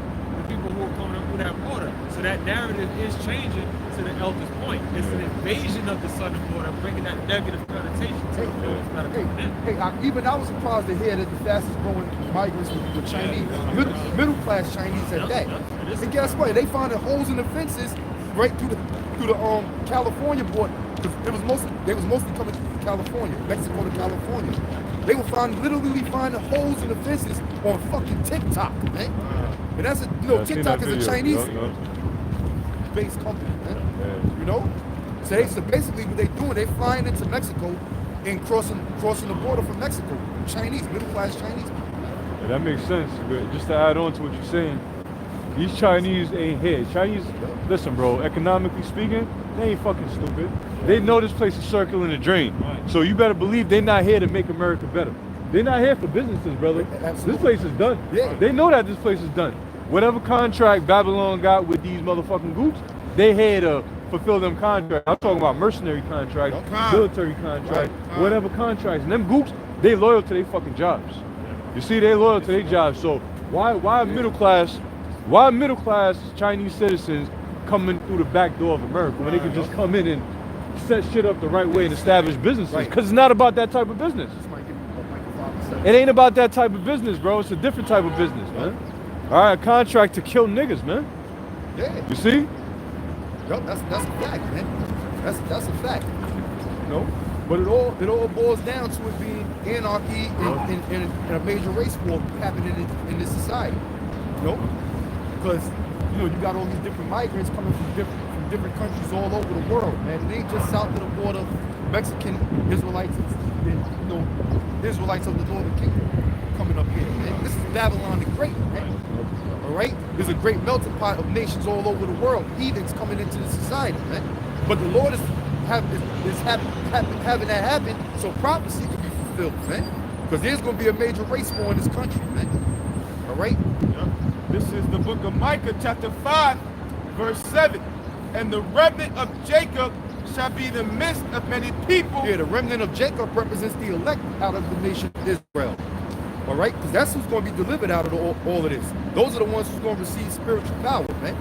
the people who are coming up through that border. So that narrative is changing to the elder's point. It's an invasion of the southern border, bringing that negative connotation to the those that are coming in. Even I was surprised to hear that the fastest growing migrants were Chinese, middle class Chinese at that. And guess what? They finding holes in the fences right through the California border. They was mostly coming from California, Mexico to California. They were literally finding holes in the fences on fucking TikTok, man. And that's TikTok is a Chinese-based company, man. You know? So basically what they doing, they flying into Mexico and crossing the border from Mexico. Chinese, middle class Chinese. Yeah, that makes sense. But just to add on to what you're saying, these Chinese ain't here. Chinese, listen, bro, economically speaking, they ain't fucking stupid. They know this place is circling the drain. So you better believe they're not here to make America better. They're not here for businesses, brother. This place is done. Yeah. They know that this place is done. Whatever contract Babylon got with these motherfucking groups, they here to fulfill them contracts. I'm talking about mercenary contracts, military contracts, whatever contracts. And them groups, they loyal to their fucking jobs. You see, they loyal to their jobs. So why middle class Chinese citizens coming through the back door of America when they can just come in and set shit up the right way and establish businesses? Because it's not about that type of business. It ain't about that type of business, bro. It's a different type of business, man. All right, a contract to kill niggas, man. Yeah. You see? Yo, that's a fact, man. That's a fact. You know? But it all boils down to it being anarchy and a major race war happening in this society. You know? Because you got all these different migrants coming from different countries all over the world, man. It ain't just south of the border, Mexican Israelites and Israelites of the Northern Kingdom coming up here, man. This is Babylon the Great, man. All right? There's a great melting pot of nations all over the world, heathens coming into the society, man. But the Lord is having that happen so prophecy can be fulfilled, man. Because there's going to be a major race war in this country, man. All right? This is the book of Micah, chapter 5, verse 7. And the remnant of Jacob shall be the midst of many people. Yeah, the remnant of Jacob represents the elect out of the nation of Israel. All right? Because that's who's going to be delivered out of all of this. Those are the ones who's going to receive spiritual power, man.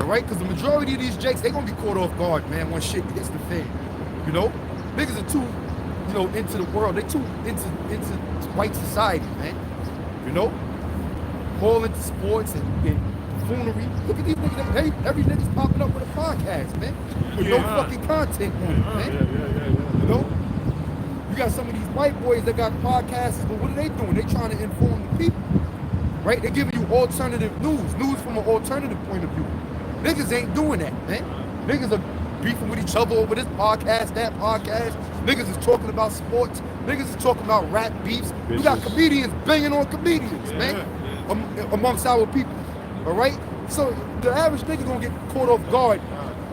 All right? Because the majority of these jakes, they're going to be caught off guard, man, when shit hits the fan. You know? Niggas are too, into the world. They too into white society, man. You know? All into sports and buffoonery. Look at these niggas. Every nigga's popping up with a podcast, man. With no fucking content on it, man. You know? You got some of these white boys that got podcasts, but what are they doing? They trying to inform the people. Right? They're giving you alternative news from an alternative point of view. Niggas ain't doing that, man. Niggas are beefing with each other over this podcast, that podcast. Niggas is talking about sports. Niggas is talking about rap beefs. You got comedians banging on comedians, man. Amongst our people, all right? So the average nigga gonna get caught off guard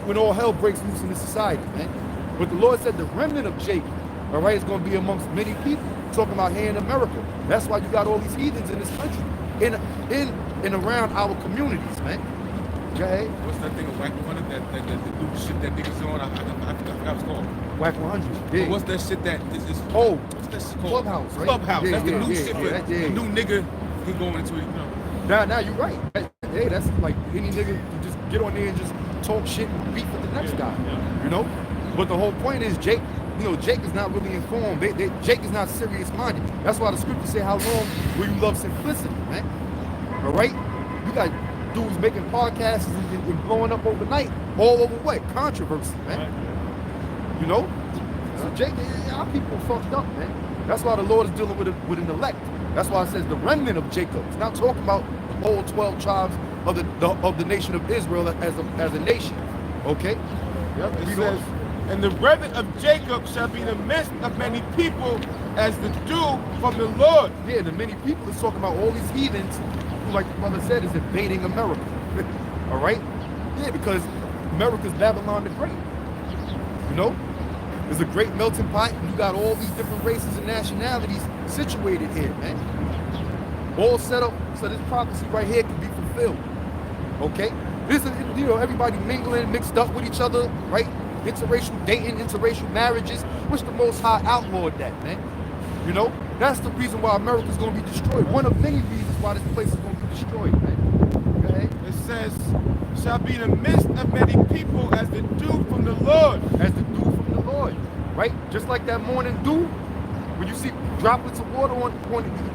when all hell breaks loose in this society, man. But the Lord said the remnant of Jacob, all right, is gonna be amongst many people. Talking about here in America. That's why you got all these heathens in this country, in and around our communities, man. Okay? What's that thing of Whack 100? That new shit that niggas on? I forgot what it's called. Whack 100. Yeah. What's that shit that is? Oh, what's that shit called? Clubhouse, right? Clubhouse. Yeah, That's the new yeah, shit. yeah, The new nigga. He going into it, Now you're right. Hey, that's like any nigga can just get on there and just talk shit and beef with the next guy. You know? But the whole point is Jake is not really informed. Jake is not serious minded. That's why the scriptures say, how long will you love simplicity, man? All right? You got dudes making podcasts and blowing up overnight, all over what? Controversy, man. You know? So Jake, our people fucked up, man. That's why the Lord is dealing with an elect. That's why it says the remnant of Jacob. It's not talking about the whole 12 tribes of the nation of Israel as a nation. Okay? Yep, it says, and the remnant of Jacob shall be the midst of many people as the dew from the Lord. Yeah, the many people is talking about all these heathens who, like the brother said, is invading America. All right? Yeah, because America's Babylon the Great. You know? There's a great melting pot, and you got all these different races and nationalities situated here, man. All set up so this prophecy right here can be fulfilled. Okay? This is, everybody mingling, mixed up with each other, right? Interracial dating, interracial marriages. Which the Most High outlawed that, man. You know? That's the reason why America's going to be destroyed. One of many reasons why this place is going to be destroyed, man. Okay? says, shall be in the midst of many people as the dew from the Lord. As the dew from the Lord, right? Just like that morning dew, when you see droplets of water on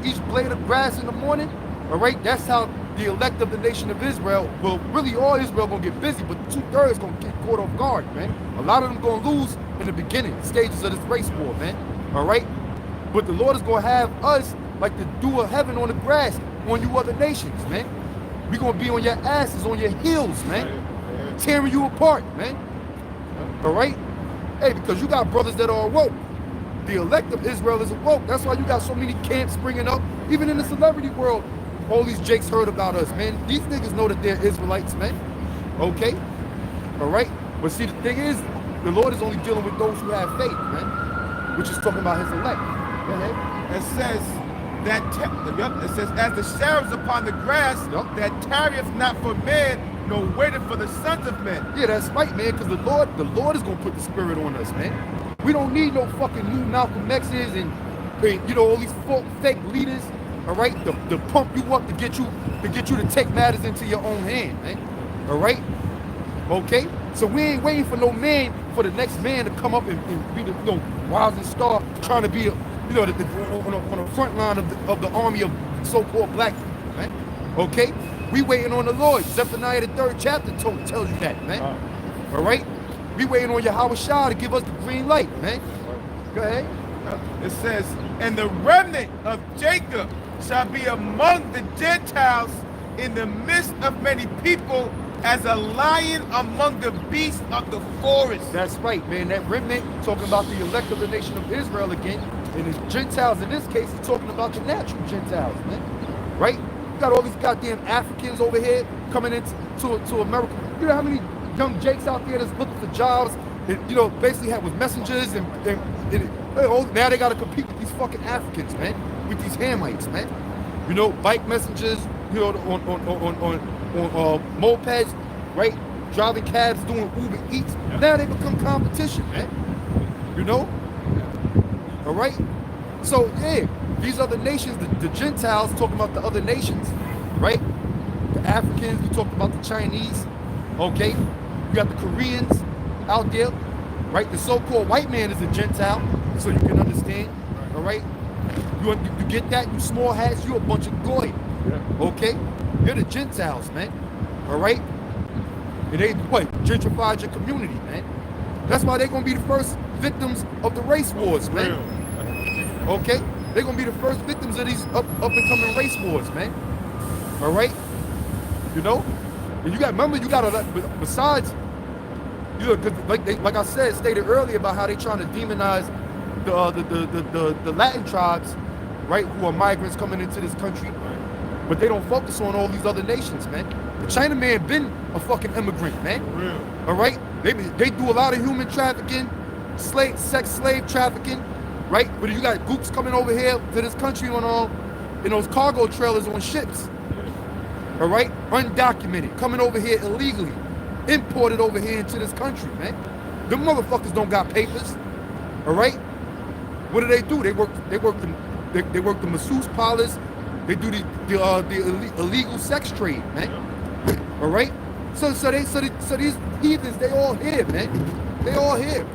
each blade of grass in the morning, all right? That's how the elect of the nation of Israel, well, really all Israel gonna get busy, but 2/3 gonna get caught off guard, man. A lot of them gonna lose in the beginning stages of this race war, man. All right? But the Lord is gonna have us like the dew of heaven on the grass on you other nations, man. We gonna be on your asses, on your heels, man. Tearing you apart, man. All right? Hey, because you got brothers that are awoke. The elect of Israel is awoke. That's why you got so many camps springing up, even in the celebrity world. All these jakes heard about us, man. These niggas know that they're Israelites, man. Okay? All right? But see, the thing is, the Lord is only dealing with those who have faith, man. Which is talking about his elect. Go ahead. It says that it says, as the shadows upon the grass, that tarrieth not for man, nor waiteth for the sons of men. Yeah, that's right, man, because the Lord is gonna put the spirit on us, man. We don't need no fucking new Malcolm X's and you know all these fake leaders, all right, to pump you up to get you to take matters into your own hand, man. All right? Okay? So we ain't waiting for no man, for the next man to come up and be the rising star, trying to be on the front line of the army of so-called black people, man. Okay? We waiting on the Lord. Zephaniah the 3rd chapter tells you that, man. All right? We waiting on Yahweh Shah to give us the green light, man. Go ahead. It says, and the remnant of Jacob shall be among the Gentiles in the midst of many people as a lion among the beasts of the forest. That's right, man. That remnant, talking about the elect of the nation of Israel again, and the Gentiles in this case, he's talking about the natural Gentiles, man. Right? You got all these goddamn Africans over here coming into America. You know how many young jakes out there that's looking for jobs and, basically was messengers and now they got to compete with these fucking Africans, man, with these Hamites, man. Bike messengers, on mopeds, right? Driving cabs, doing Uber Eats. Yeah. Now they become competition, man. All right? So, yeah, these other nations, the Gentiles, talking about the other nations, right? The Africans, we talked about the Chinese, okay? You got the Koreans out there, right? The so-called white man is a Gentile, so you can understand, all right? You get that, you small hats, you a bunch of goy, okay? You're the Gentiles, man, all right? And they, gentrified your community, man. That's why they're going to be the first victims of the race wars, man. Okay? They're going to be the first victims of these up-and-coming race wars, man. All right? And you got a lot, besides, cause like I said, stated earlier about how they trying to demonize the Latin tribes, right, who are migrants coming into this country, but they don't focus on all these other nations, man. The Chinaman been a fucking immigrant, man. All right? They do a lot of human trafficking, sex slave trafficking, right? But you got gooks coming over here to this country in those cargo trailers on ships. All right? Undocumented, coming over here illegally, imported over here into this country, man. Them motherfuckers don't got papers. All right? What do? They work the masseuse parlors. They do the illegal sex trade, man. All right? So these heathens, they all here, man. They all here.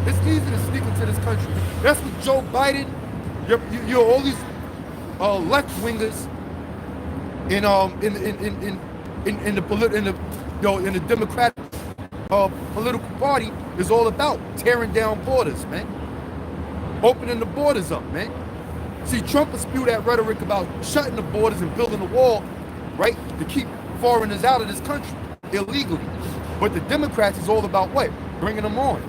It's easy to sneak into this country. That's what Joe Biden, all these left wingers in the Democratic political party is all about, tearing down borders, man. Opening the borders up, man. See, Trump will spew that rhetoric about shutting the borders and building a wall, right, to keep foreigners out of this country illegally. But the Democrats is all about what? Bringing them on,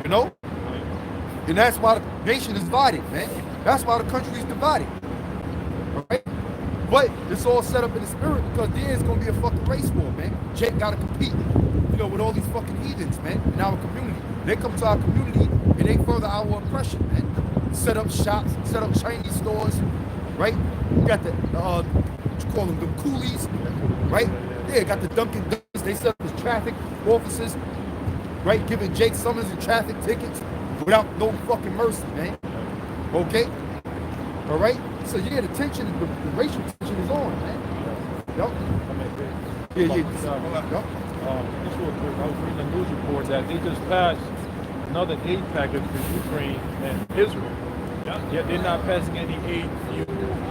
And that's why the nation is divided, man. That's why the country is divided, all right? But it's all set up in the spirit because there is going to be a fucking race war, man. Jake got to compete, with all these fucking heathens, man, in our community. They come to our community and they further our oppression, man. Set up shops, set up Chinese stores, right? You got the, what you call them, the coolies, right? Yeah, got the Dunkin' Donuts. They set up as traffic officers, right? Giving Jake summons and traffic tickets without no fucking mercy, man. Okay? All right? So yeah, the tension, the racial tension is on, man. Yup. Yeah. This Yup. real quick, I was reading a news report that they just passed another aid package for Ukraine and Israel. Yet they're not passing any aid to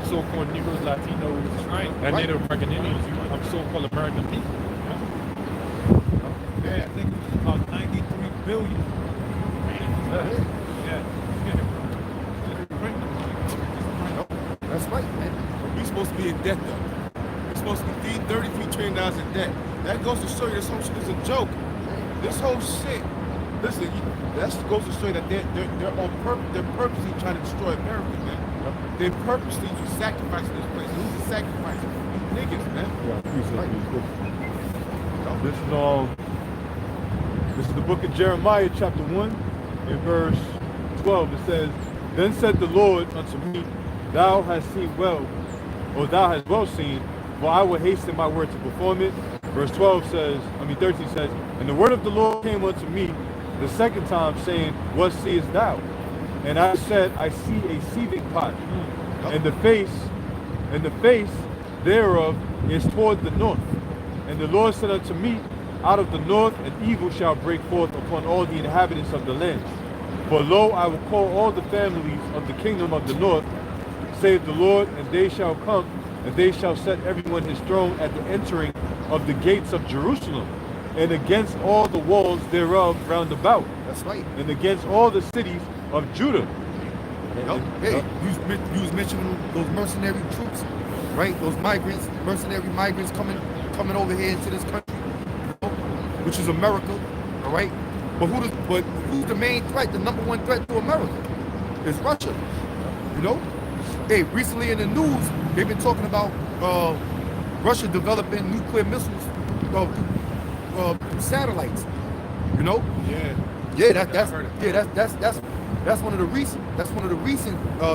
so-called Negroes, Latinos, and Native American Indians, so-called American people. Yeah, I think it's about 93 billion. That's right, man. We're supposed to be in debt, though. We're supposed to be $33 trillion in debt. That goes to show you this whole shit is a joke. This whole shit. Listen, that goes to show you that they're on purpose. They're purposely trying to destroy America, man. They're purposely sacrificing this place. Who's the sacrificing? Niggas, man. This is the book of Jeremiah, chapter 1, in verse 12. It says, "Then said the Lord unto me, Thou hast seen well, or thou hast well seen, for I will hasten my word to perform it." Verse 13 says, "And the word of the Lord came unto me the second time, saying, What seest thou? And I said, I see a seething pot, and the face thereof is toward the north. And the Lord said unto me, Out of the north an evil shall break forth upon all the inhabitants of the land. For lo, I will call all the families of the kingdom of the north, saith the Lord, and they shall come, and they shall set everyone his throne at the entering of the gates of Jerusalem, and against all the walls thereof round about, That's right. and against all the cities of Judah." Hey, you was mentioning those mercenary troops, right? Those mercenary migrants coming over here into this country, which is America, all right? But who's the main threat? The number one threat to America is Russia. You know? Hey, recently in the news, they've been talking about Russia developing nuclear missiles satellites. You know? Yeah, that's one of the recent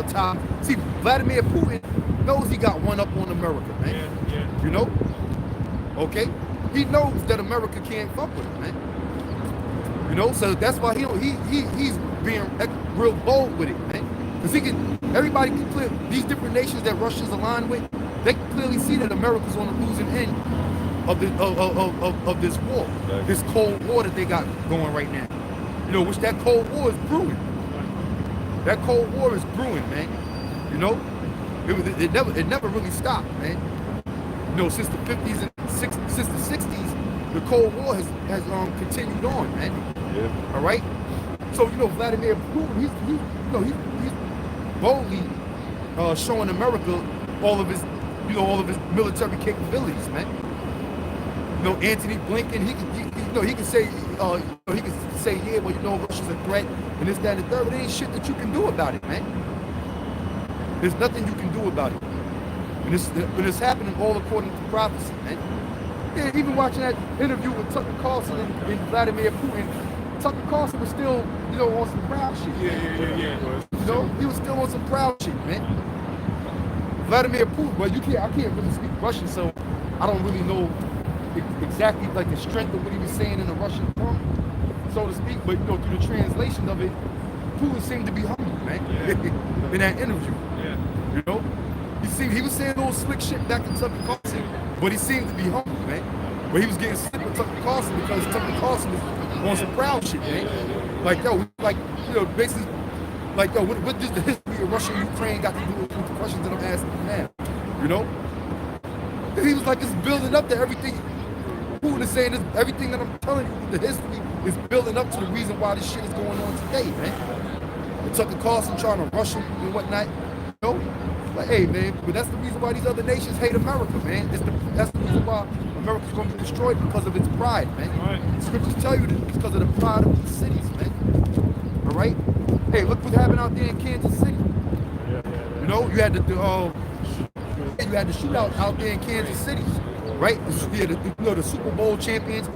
times. See, Vladimir Putin knows he got one up on America, man. Yeah. You know? Okay? He knows that America can't fuck with him, man. You know, so that's why he's being real bold with it, man. Because everybody can clear, these different nations that Russia's aligned with, they can clearly see that America's on the losing end of this war, this Cold War that they got going right now. You know, which that Cold War is brewing. That Cold War is brewing, man. You know, it never really stopped, man. You know, since the 50s and since the 60s, the Cold War has continued on, man. Yeah. All right. So you know, Vladimir Putin, he's boldly showing America all of his military capabilities, man. You know, Anthony Blinken, he can say, yeah, well, you know, Russia's a threat and this, that, and the third, but there ain't shit that you can do about it, man. There's nothing you can do about it. And it's happening all according to prophecy, man. Yeah, even watching that interview with Tucker Carlson and Vladimir Putin, Tucker Carlson was still, you know, on some proud shit. Yeah. You know, he was still on some proud shit, man. Vladimir Putin, well, I can't really speak Russian, so I don't really know exactly like the strength of what he was saying in the Russian tongue, so to speak. But you know, through the translation of it, Putin seemed to be humble, man. In that interview. Yeah. You know, he was saying little slick shit back to Tucker Carlson, but he seemed to be humble, man. But he was getting slick with Tucker Carlson because Tucker Carlson was on some proud shit, man. Like, yo, like, you know, basically, like, yo, what does the history of Russia and Ukraine got to do with the questions that I'm asking now? You know? And he was like, it's building up to everything. Putin is saying this, everything that I'm telling you, the history is building up to the reason why this shit is going on today, man. And Tucker Carlson trying to rush him and whatnot. You know? Like, hey, man, but that's the reason why these other nations hate America, man. That's the reason why America's going to be destroyed, because of its pride, man. Right. Scriptures tell you that it's because of the pride of the cities, man. All right? Hey, look what happened out there in Kansas City. You know, you had the shootout out there in Kansas City, right? The Super Bowl champions.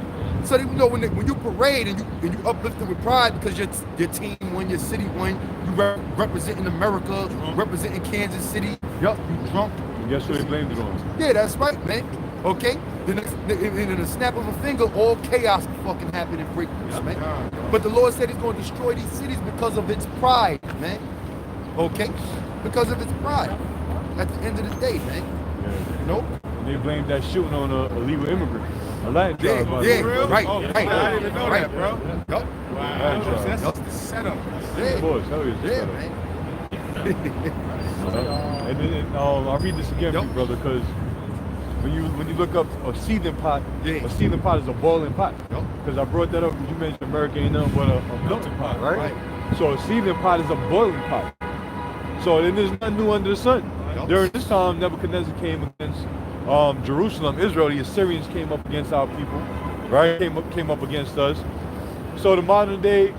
So you know, when you parade and you uplifted with pride because your team won, your city won, you representing America, representing Kansas City. Yup, you drunk. And guess who they blamed it on? Yeah, that's right, man. Okay? Then in a snap of a finger, all chaos can fucking happen and break loose, man. But the Lord said he's going to destroy these cities because of its pride, man. Okay? Because of its pride. At the end of the day, man. You know? And they blamed that shooting on a illegal immigrant, a Latin tribe. by the Yeah, way. right, Oh, right. I didn't even know right. that, bro. Yup. Wow. Latin tribe. That's just the setup. Yeah. Boys, hell yeah, Yeah, just man. And then I'll read this again for you, Yep. brother, because when you look up a seething pot, Yeah. a seething pot is a boiling pot. Yep. Because I brought that up because you mentioned America ain't nothing but a melting pot, right? Right. So a seething pot is a boiling pot. So then there's nothing new under the sun. Yep. During this time, Nebuchadnezzar came against Jerusalem, Israel. The Assyrians came up against our people, right? Came up against us. So the modern day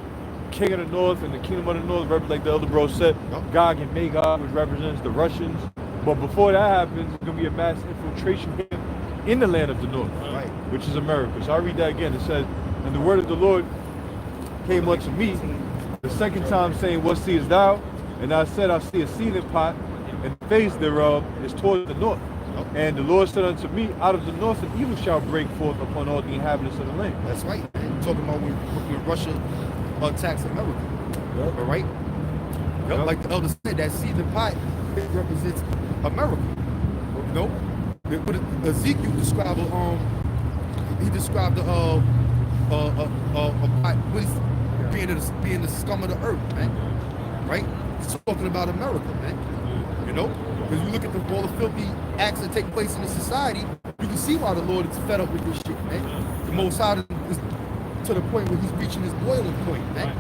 king of the north and the kingdom of the north, like the elder bro said, Yep. Gog and Magog, which represents the Russians. But before that happens, there's gonna be a mass infiltration here in the land of the north, Right. which is America. So I'll read that again. It says, and the word of the Lord came unto me the second time, saying, what seest thou? And I said, I see a seething pot, and the face thereof is toward the north. Yep. And the Lord said unto me, out of the north an evil shall break forth upon all the inhabitants of the land. That's right, man. Talking about when Russia attacks America. Yep. All right? Yep. Like the elder said, that seething pot, it represents America. You know? What Ezekiel described, he described a pot, being the scum of the earth, man. Right? He's talking about America, man. You know? Because you look at all the filthy acts that take place in the society, you can see why the Lord is fed up with this shit, man. The Most High is to the point where he's reaching his boiling point, man.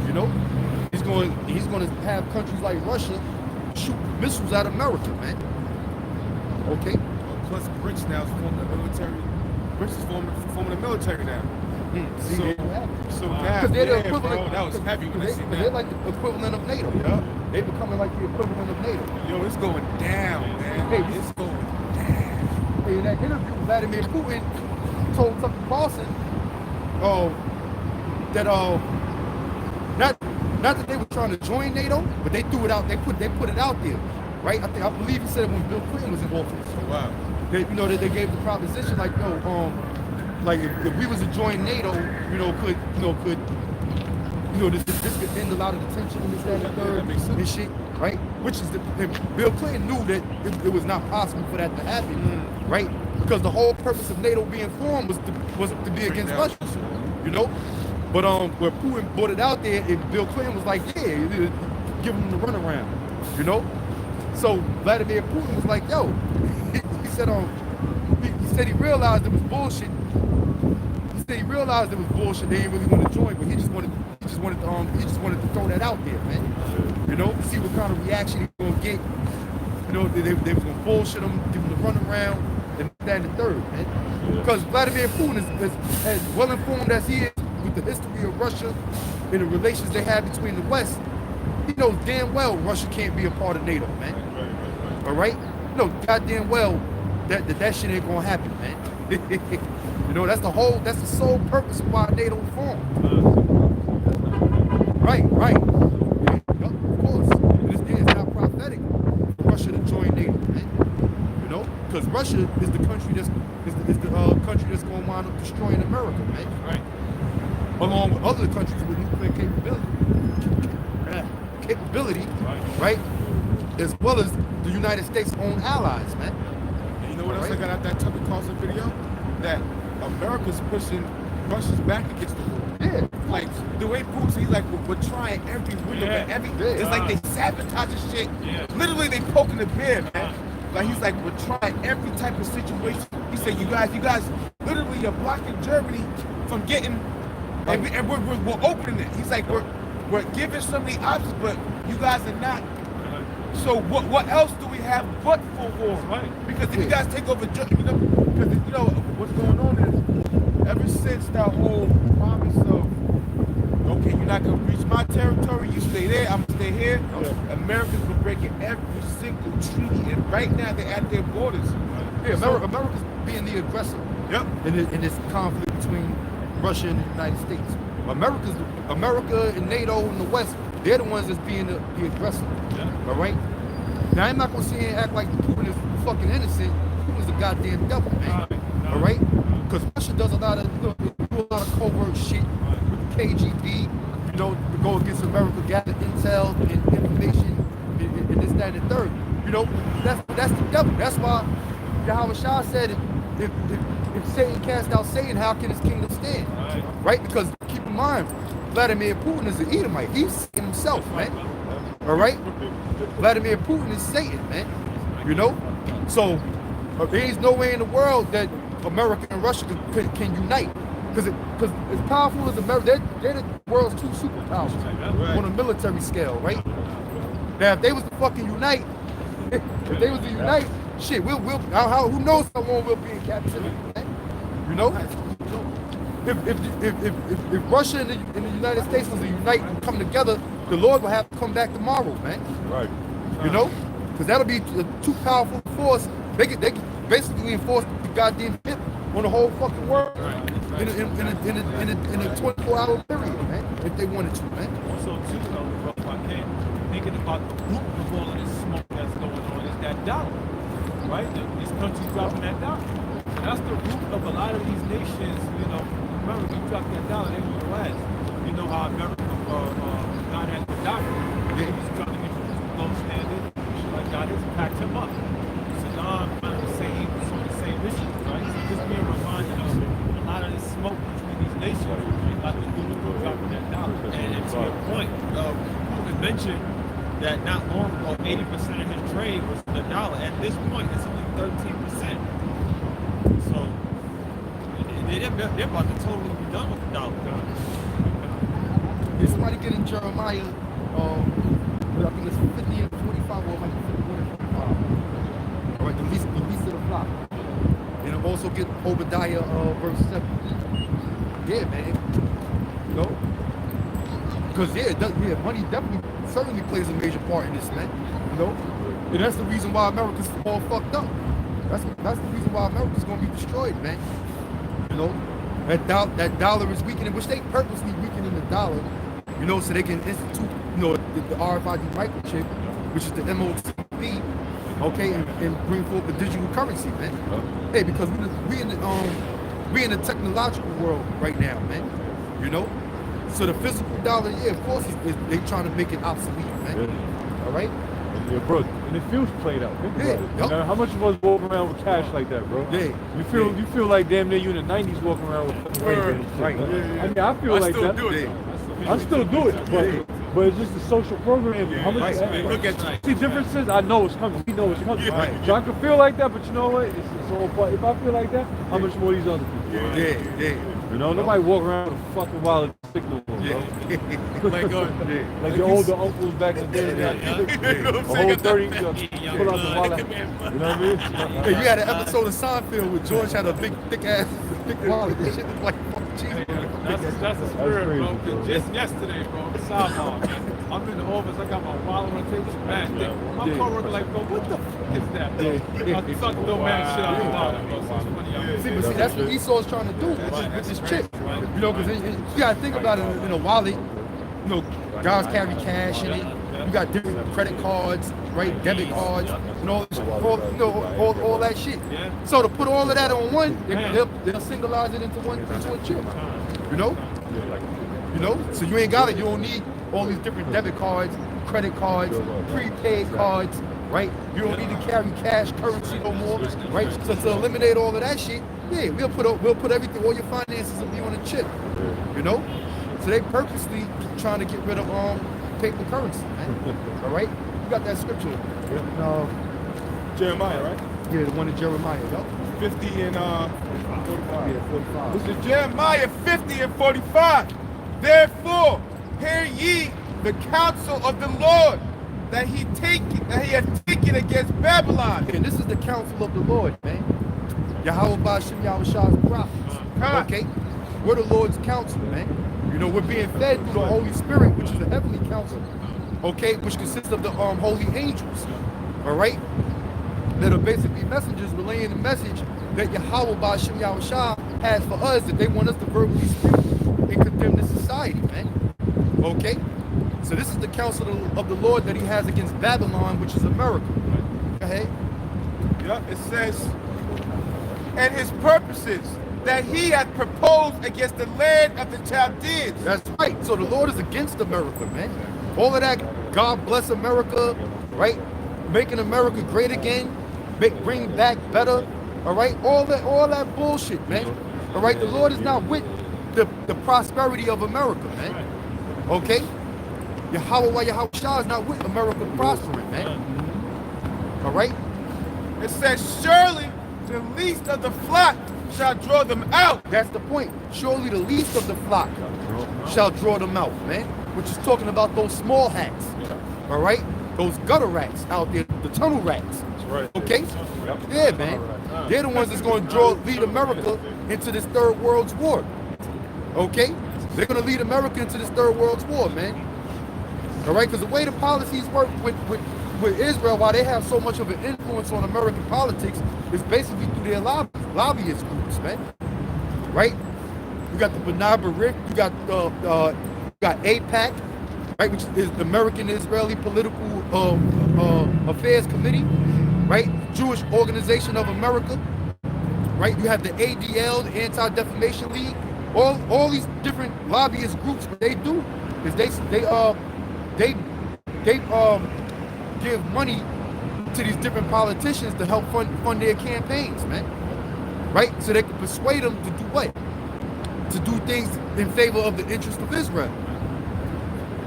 You know? He's going to have countries like Russia shoot missiles at America, man. Okay? Plus, Brits now is forming the military. Brits is forming the military now. See, So, they don't have it. so now, Because they're the yeah, equivalent. bro, that was heavy when I They, seen they're that. like the equivalent of NATO. Yeah. They're becoming like the equivalent of NATO. Yo, it's going down, man. Hey, It's going down. Hey, in that interview, Vladimir Putin told Tucker Carlson, that not that they were trying to join NATO, but they threw it out. They put it out there, right? I believe he said it when Bill Clinton was in office. Wow. They gave the proposition like, like if we was to join NATO, could this could end a lot of the tension in this, that, and the third, that makes sense. and shit, right? Which is Bill Clinton knew that it was not possible for that to happen, right? Because the whole purpose of NATO being formed was to be against Russia, you know. But where Putin brought it out there, and Bill Clinton was like, yeah, give him the runaround, you know. So Vladimir Putin was like, yo, he said he realized it was bullshit. He said he realized it was bullshit. They didn't really want to join, but he just wanted to throw that out there, man. You know, see what kind of reaction he gonna get. You know, they was gonna bullshit him, give him the runaround, and that and the third, man. Because Vladimir Putin is as well informed as he is with the history of Russia and the relations they have between the West. He knows damn well Russia can't be a part of NATO, man. All right? You know goddamn well that shit ain't gonna happen, man. You know, that's the sole purpose of why NATO was formed. Right. Yeah, of course. It's not prophetic for Russia to join NATO, man. You know? Because Russia is the country that's country that's gonna wind up destroying America, man. Right. Along with other countries with nuclear capability, right? As well as the United States' own allies, man. And you know what else Right. I got out that Tucker Carlson video? That America's pushing Russia's back against the war. Yeah. Like the way Putin, he's like, we're trying every window, Yeah. but Yeah. it's like they sabotage the shit. Yeah. Literally, they poking the bear, man. Like he's like, we're trying every type of situation. He said, you guys, literally, you're blocking Germany from getting, and we're opening it. He's like, we're giving so many options, but you guys are not. So what else do we have but for war? Right. Because if you guys take over Germany, because you know what's going on is ever since that whole promise of, okay, you're not gonna reach my territory, you stay there, I'm gonna stay here. America's been breaking every single treaty, and right now they're at their borders. Yeah, America's being the aggressor. Yep. In this conflict between Russia and the United States. America and NATO and the West, they're the ones that's being the aggressor. All right? Now, I'm not going to sit here and act like Putin is fucking innocent. Putin's a goddamn devil, man. All right? Because Russia does a lot of covert shit with the KGB, you know, to go against America, gather intel and information and this, that, and the third. You know, that's the devil. That's Yahweh Shah said, if Satan cast out Satan, how can his kingdom stand? Right? Because keep in mind, Vladimir Putin is an Edomite. He's Satan himself, man. All right? Vladimir Putin is Satan, man. You know? So there is no way in the world that America and Russia can unite. Because as powerful as America, they're the world's two superpowers on a military scale, right? Now, if they was to fucking unite, shit, who knows how long we'll be in captivity, man? You know? If Russia and the United States was to unite and come together, the Lord will have to come back tomorrow, man. Right. You know? Because that'll be a too powerful force. They could basically enforce the goddamn hit on the whole fucking world in a 24-hour period, man, if they wanted to, man. Also, too, bro, if I can, thinking about the root of all of this smoke that's going on is that dollar, right? This country's dropping that dollar. And that's the root of a lot of these nations, you know. Remember, you drop that dollar, they will last. You know how America got at the doctor. He was trying to introduce the gold standard. Like God has packed him up. Saddam on the same issues, right? So just being reminded of a lot of this smoke between these nations, a lot of the people dropping that dollar. And to your point, Putin mentioned that not long ago, 80% of his trade was the dollar. At this point, it's only 13%. So they're about to totally be done with the dollar. If somebody get in Jeremiah, I think it's 50 and 45, or like 51 and 45. All right, the least of the flock. And I'll also get Obadiah verse 7. Yeah, man. You know? Because money definitely certainly plays a major part in this, man. You know? And that's the reason why America's all fucked up. That's the reason why America's gonna be destroyed, man. You know? That dollar is weakening, which they purposely weakening the dollar, you know, so they can institute, you know, the RFID microchip, which is the MOCP, okay, and bring forth the digital currency, man. Hey, because we in the technological world right now, man. You know? So the physical dollar, yeah, of course, they trying to make it obsolete, man. All right? Yeah, bro, and it feels played out. Think about it. Yep. You know, how much of us walk around with cash like that, bro? Yeah. You feel like damn near you in the 90s walking around with fucking Ray-Bans. Right. I mean, I feel like that. I still do it, but it's just the social programming. How much? Look at that. See, differences. I know it's coming. We know it's coming. Right. So I can feel like that, but you know what? It's all part. If I feel like that, how much more these other people? Yeah. You know, nobody walk around with a fucking wallet stick no more, bro. Like the older uncles back in the day. A whole 30, pull out the wallet. You know what I mean? Hey, you had an episode of Seinfeld where George had a thick wallet. This shit was like fucking cheese. That's the spirit, crazy, bro. bro. Just yesterday, bro, sidebar, man. I'm in the office, I got my wallet on the table, bad thing. My coworker like, bro, what the fuck is that, bro? I suck no man shit out of the wallet, bro. So it's funny. See, that's what Esau's trying to do with this chip. You know, because you gotta think about it in a wallet. You know, guys carry cash in it. You got different credit cards, right? Debit cards, and all that shit. So to put all of that on one, they'll singleize it into a chip. You know, so you ain't got it. You don't need all these different debit cards, credit cards, prepaid cards, right? You don't need to carry cash currency no more, right? So to eliminate all of that shit, yeah, we'll put everything, all your finances will be on a chip. You know, so they purposely trying to get rid of paper currency, man. All right, you got that scripture. Jeremiah, right? Yeah, the one in Jeremiah, yup. 50 and 45. Yeah, 45. This is Jeremiah 50 and 45. Therefore, hear ye the counsel of the Lord that he has taken against Babylon. And this is the counsel of the Lord, man. Yahweh Ba'ashem Yahweh Shah's prophets. Okay? We're the Lord's counsel, man. You know, we're being fed through the Holy Spirit, which is the heavenly counsel. Okay? Which consists of the holy angels. All right? That are basically messengers relaying the message that Yahweh Ba'ashem Yahweh Shah has for us, that they want us to verbally speak and condemn this society, man. Okay? So this is the counsel of the Lord that he has against Babylon, which is America. Go ahead. Yeah, it says, and his purposes that he hath proposed against the land of the Chaldeans. That's right. So the Lord is against America, man. All of that, God bless America, right? Making America great again, bring back better, All right, all that bullshit, man. All right, the Lord is not with the prosperity of America, man. Okay, Yahweh Shah is not with America prospering, man. All right. It says, surely the least of the flock shall draw them out. That's the point. Surely the least of the flock shall draw them out, man. Which is talking about those small hats. All right? Those gutter rats out there, the tunnel rats. That's right. Okay? Yeah, man. They're the ones that's going to lead America into this third world's war. Okay? They're going to lead America into this third world's war, man. All right? Because the way the policies work with Israel, why they have so much of an influence on American politics, is basically through their lobbyist groups, man. Right? You got the B'nai B'rith, you got AIPAC, right, which is the American Israeli Political Affairs Committee, right? Jewish Organization of America, right? You have the ADL, the Anti-Defamation League, all these different lobbyist groups. What they do is they give money to these different politicians to help fund their campaigns, man. Right? So they can persuade them to do what? To do things in favor of the interest of Israel.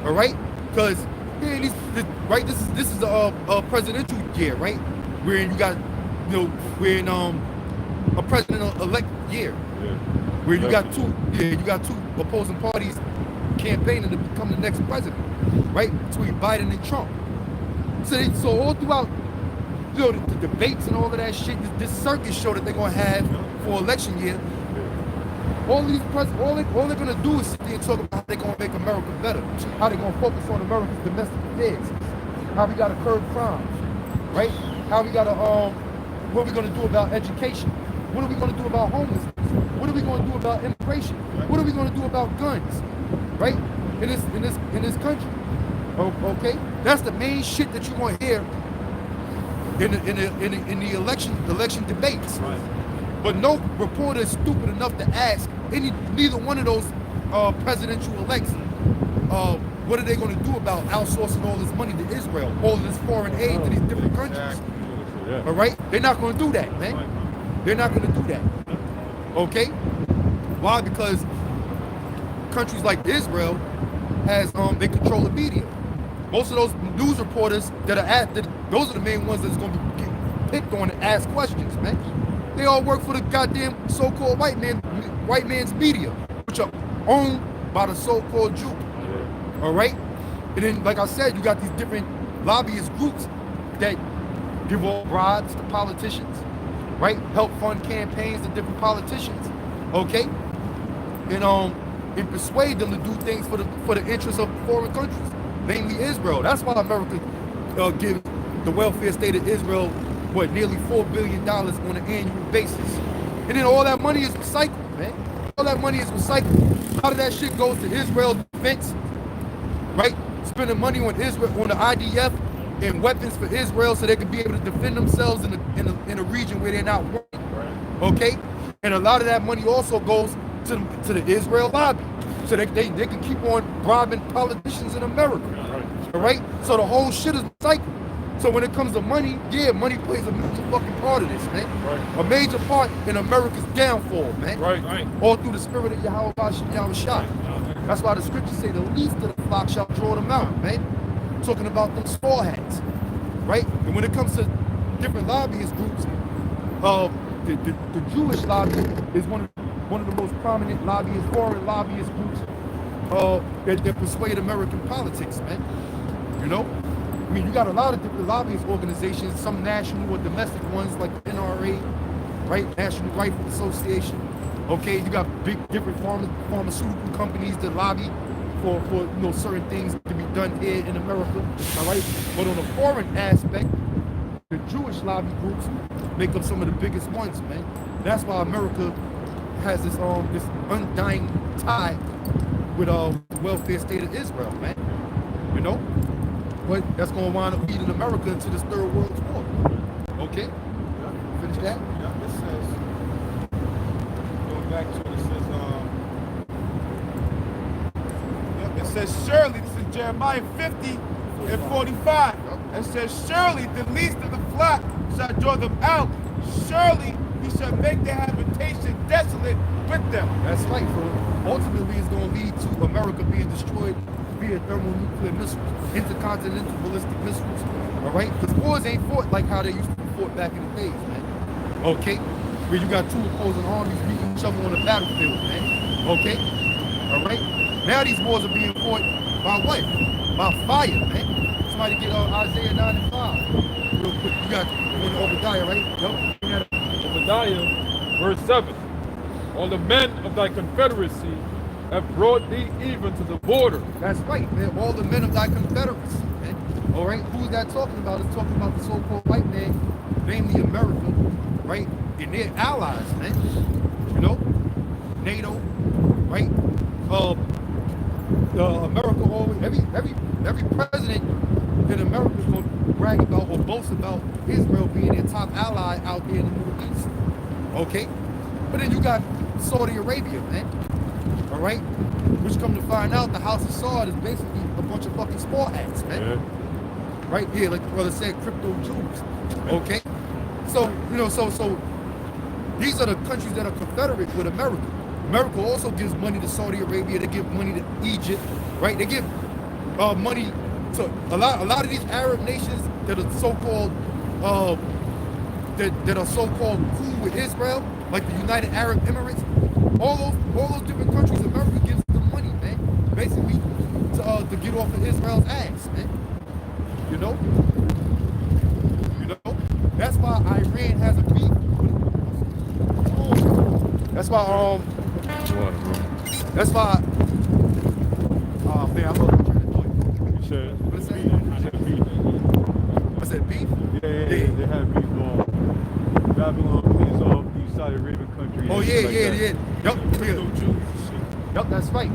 All right? Because this is a presidential year, right? Wherein you got, we're in a president-elect year, where you got two opposing parties campaigning to become the next president, right? Between Biden and Trump. So all throughout, the debates and all of that shit, this circus show that they're gonna have for election year, all they're gonna do is sit there and talk about how they're gonna make America better, how they're gonna focus on America's domestic affairs, how we gotta curb crime, right? How we gotta what are we gonna do about education? What are we gonna do about homelessness? What are we gonna do about immigration? What are we gonna do about guns, right? In this country. Okay, that's the main shit that you're gonna hear in the election debates. Right. But no reporter is stupid enough to ask neither one of those presidential elects what are they going to do about outsourcing all this money to Israel, all this foreign aid to these different countries. All right, they're not going to do that, man. They're not going to do that. Okay, why? Because countries like Israel they control the media. Most of those news reporters those are the main ones that's going to be picked on to ask questions, man. They all work for the goddamn so-called white man's media, which are owned by the so-called Jew. All right? And then, like I said, you got these different lobbyist groups that give all bribes to politicians, right? Help fund campaigns to different politicians, okay? And persuade them to do things for the interests of foreign countries, namely Israel. That's why America gives the welfare state of Israel, nearly $4 billion on an annual basis. And then all that money is recycled, man. All that money is recycled. A lot of that shit goes to Israel's defense, right? Spending money on Israel, on the IDF, and weapons for Israel so they can be able to defend themselves in a region where they're not working, okay? And a lot of that money also goes to the Israel lobby, so they can keep on bribing politicians in America, all right? So the whole shit is recycled. So when it comes to money, money plays a major fucking part of this, man. Right. A major part in America's downfall, man. Right. All through the spirit of Yahweh Shah. That's why the scriptures say the least of the flock shall draw them out, man. Talking about them straw hats, right? And when it comes to different lobbyist groups, the Jewish lobby is one of the most prominent foreign lobbyist groups that persuade American politics, man. You know? I mean, you got a lot of different lobbyist organizations, some national or domestic ones like the NRA, right? National Rifle Association. Okay, you got different pharmaceutical companies that lobby for certain things to be done here in America. All right, but on a foreign aspect, the Jewish lobby groups make up some of the biggest ones, man. That's why America has this undying tie with the welfare state of Israel, man. You know. But that's going to wind up leading America into this third world war. Okay? Finish that? Yeah, it says, going back to it, it says, surely, this is Jeremiah 50 and 45. It says, surely the least of the flock shall draw them out. Surely he shall make their habitation desolate with them. That's right. So ultimately, it's going to lead to America being destroyed via thermonuclear missiles, intercontinental ballistic missiles. All right? Because wars ain't fought like how they used to be fought back in the days, man. Okay? Where you got two opposing armies beating each other on the battlefield, man. Okay? All right? Now these wars are being fought by what? By fire, man. Somebody get Isaiah 9 and 5. Real quick. You got Obadiah, right? Yup. Obadiah, verse 7. All the men of thy confederacy have brought thee even to the border. That's right, man. All the men of thy confederacy, man. All right? Who's that talking about? It's talking about the so-called white man, namely America, right? And their allies, man. You know? NATO, right? America always, every president in America is going to brag about or boast about Israel being their top ally out there in the Middle East. Okay? But then you got Saudi Arabia, man. All right? Which come to find out the House of Saud is basically a bunch of fucking small hats, man. Yeah. Right here, like the brother said, crypto Jews. Okay? So, you know, so these are the countries that are confederate with America. America also gives money to Saudi Arabia. They give money to Egypt, right? They give money to a lot of these Arab nations that are so-called that are so-called cool with Israel, like the United Arab Emirates. All those different countries, America gives them money, man. Basically, to get off of Israel's ass, man. You know. That's why Iran has a beef. That's why That's why. Oh man, I love the train of thought. You said, What is that? you said beef. I said beef. Yeah, they had beef on Babylon, these all these Saudi Arabian countries. Oh yeah. Yup, that's right.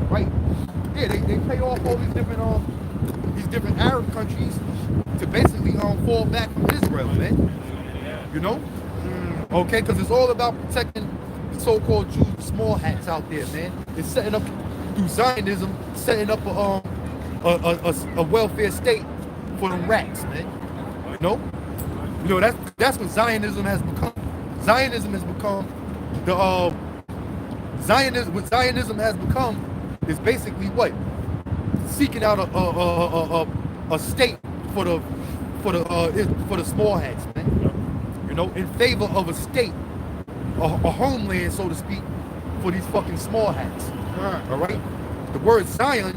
Yeah, they pay off all these different Arab countries to basically fall back from Israel, man. You know? Okay, because it's all about protecting the so-called Jews, the small hats out there, man. It's setting up through Zionism, setting up a welfare state for them rats, man. You know that's what Zionism has become. Zionism has become what Zionism has become is basically what? Seeking out a state for the small hats, man. You know, in favor of a state, a homeland, so to speak, for these fucking small hats. All right. The word Zion,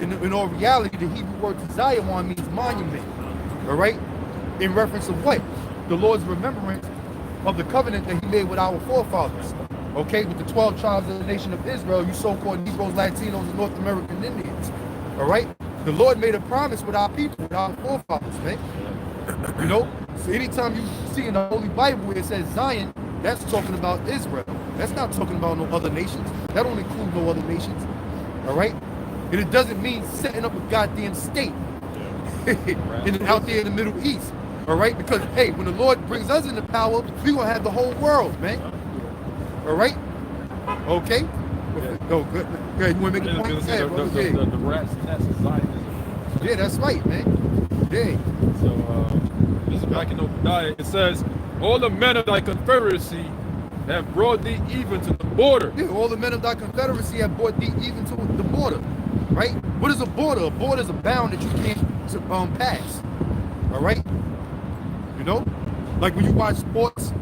in all reality, the Hebrew word Zion means monument. All right. In reference to what? The Lord's remembrance of the covenant that He made with our forefathers. Okay, with the 12 tribes of the nation of Israel, you so-called Negroes, Latinos, and North American Indians. All right. The Lord made a promise with our people, with our forefathers, man. You know, so anytime you see in the Holy Bible where it says Zion, that's talking about Israel. That's not talking about no other nations. That don't include no other nations. All right? And it doesn't mean setting up a goddamn state out there in the Middle East. All right? Because, hey, when the Lord brings us into power, we're going to have the whole world, man. All right? Okay? Yeah. Oh, good. Yeah, you want to make a point? The rats and that's Zionism. Yeah, that's right, man. Yeah. So, this is back in Obadiah. It says, all the men of thy confederacy have brought thee even to the border. Yeah, all the men of thy confederacy have brought thee even to the border. Right? What is a border? A border is a bound that you can't pass. All right? You know? Like when you watch sports,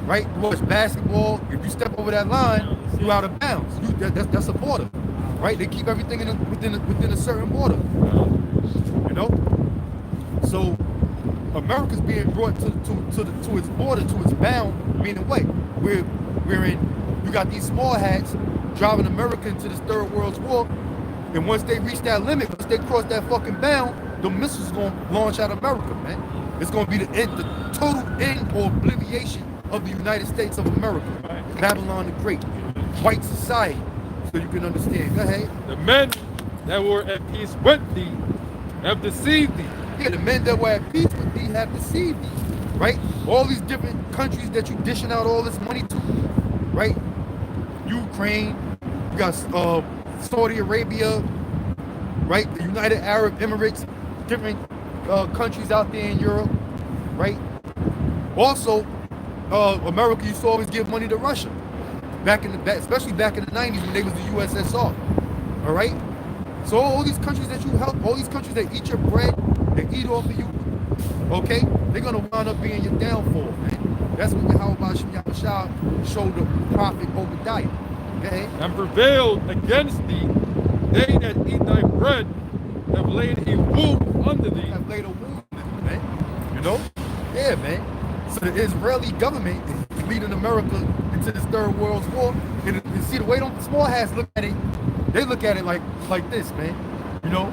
right? You watch basketball. If you step over that line, you're out of bounds. That's a border. Right? They keep everything within a certain border. You know? So America's being brought to its border, to its bound, meaning what? We're in, you got these small hats driving America into this third world war, and once they reach that limit, once they cross that fucking bound, the missiles are going to launch out of America, man. It's going to be the total end or obliviation of the United States of America. Babylon the Great. White society. So you can understand. Go ahead. The men that were at peace with thee have deceived thee. Yeah, the men that were at peace with thee have deceived thee. Right? All these different countries that you dishing out all this money to. Right? Ukraine. You got Saudi Arabia. Right? The United Arab Emirates. Different countries out there in Europe. Right? Also, America used to always give money to Russia. Especially back in the 90s when they was the USSR. All right? So all these countries that you help, all these countries that eat your bread, they eat off of you, okay? They're gonna wind up being your downfall, man. That's what Yahweh Shah showed the prophet Obadiah. Okay? And prevailed against thee. They that eat thy bread have laid a wound under thee. Have laid a wound in it, man. You know? Yeah, man. So the Israeli government is leading America into this third world war. And see the way them small hats look at it, they look at it like this, man. You know,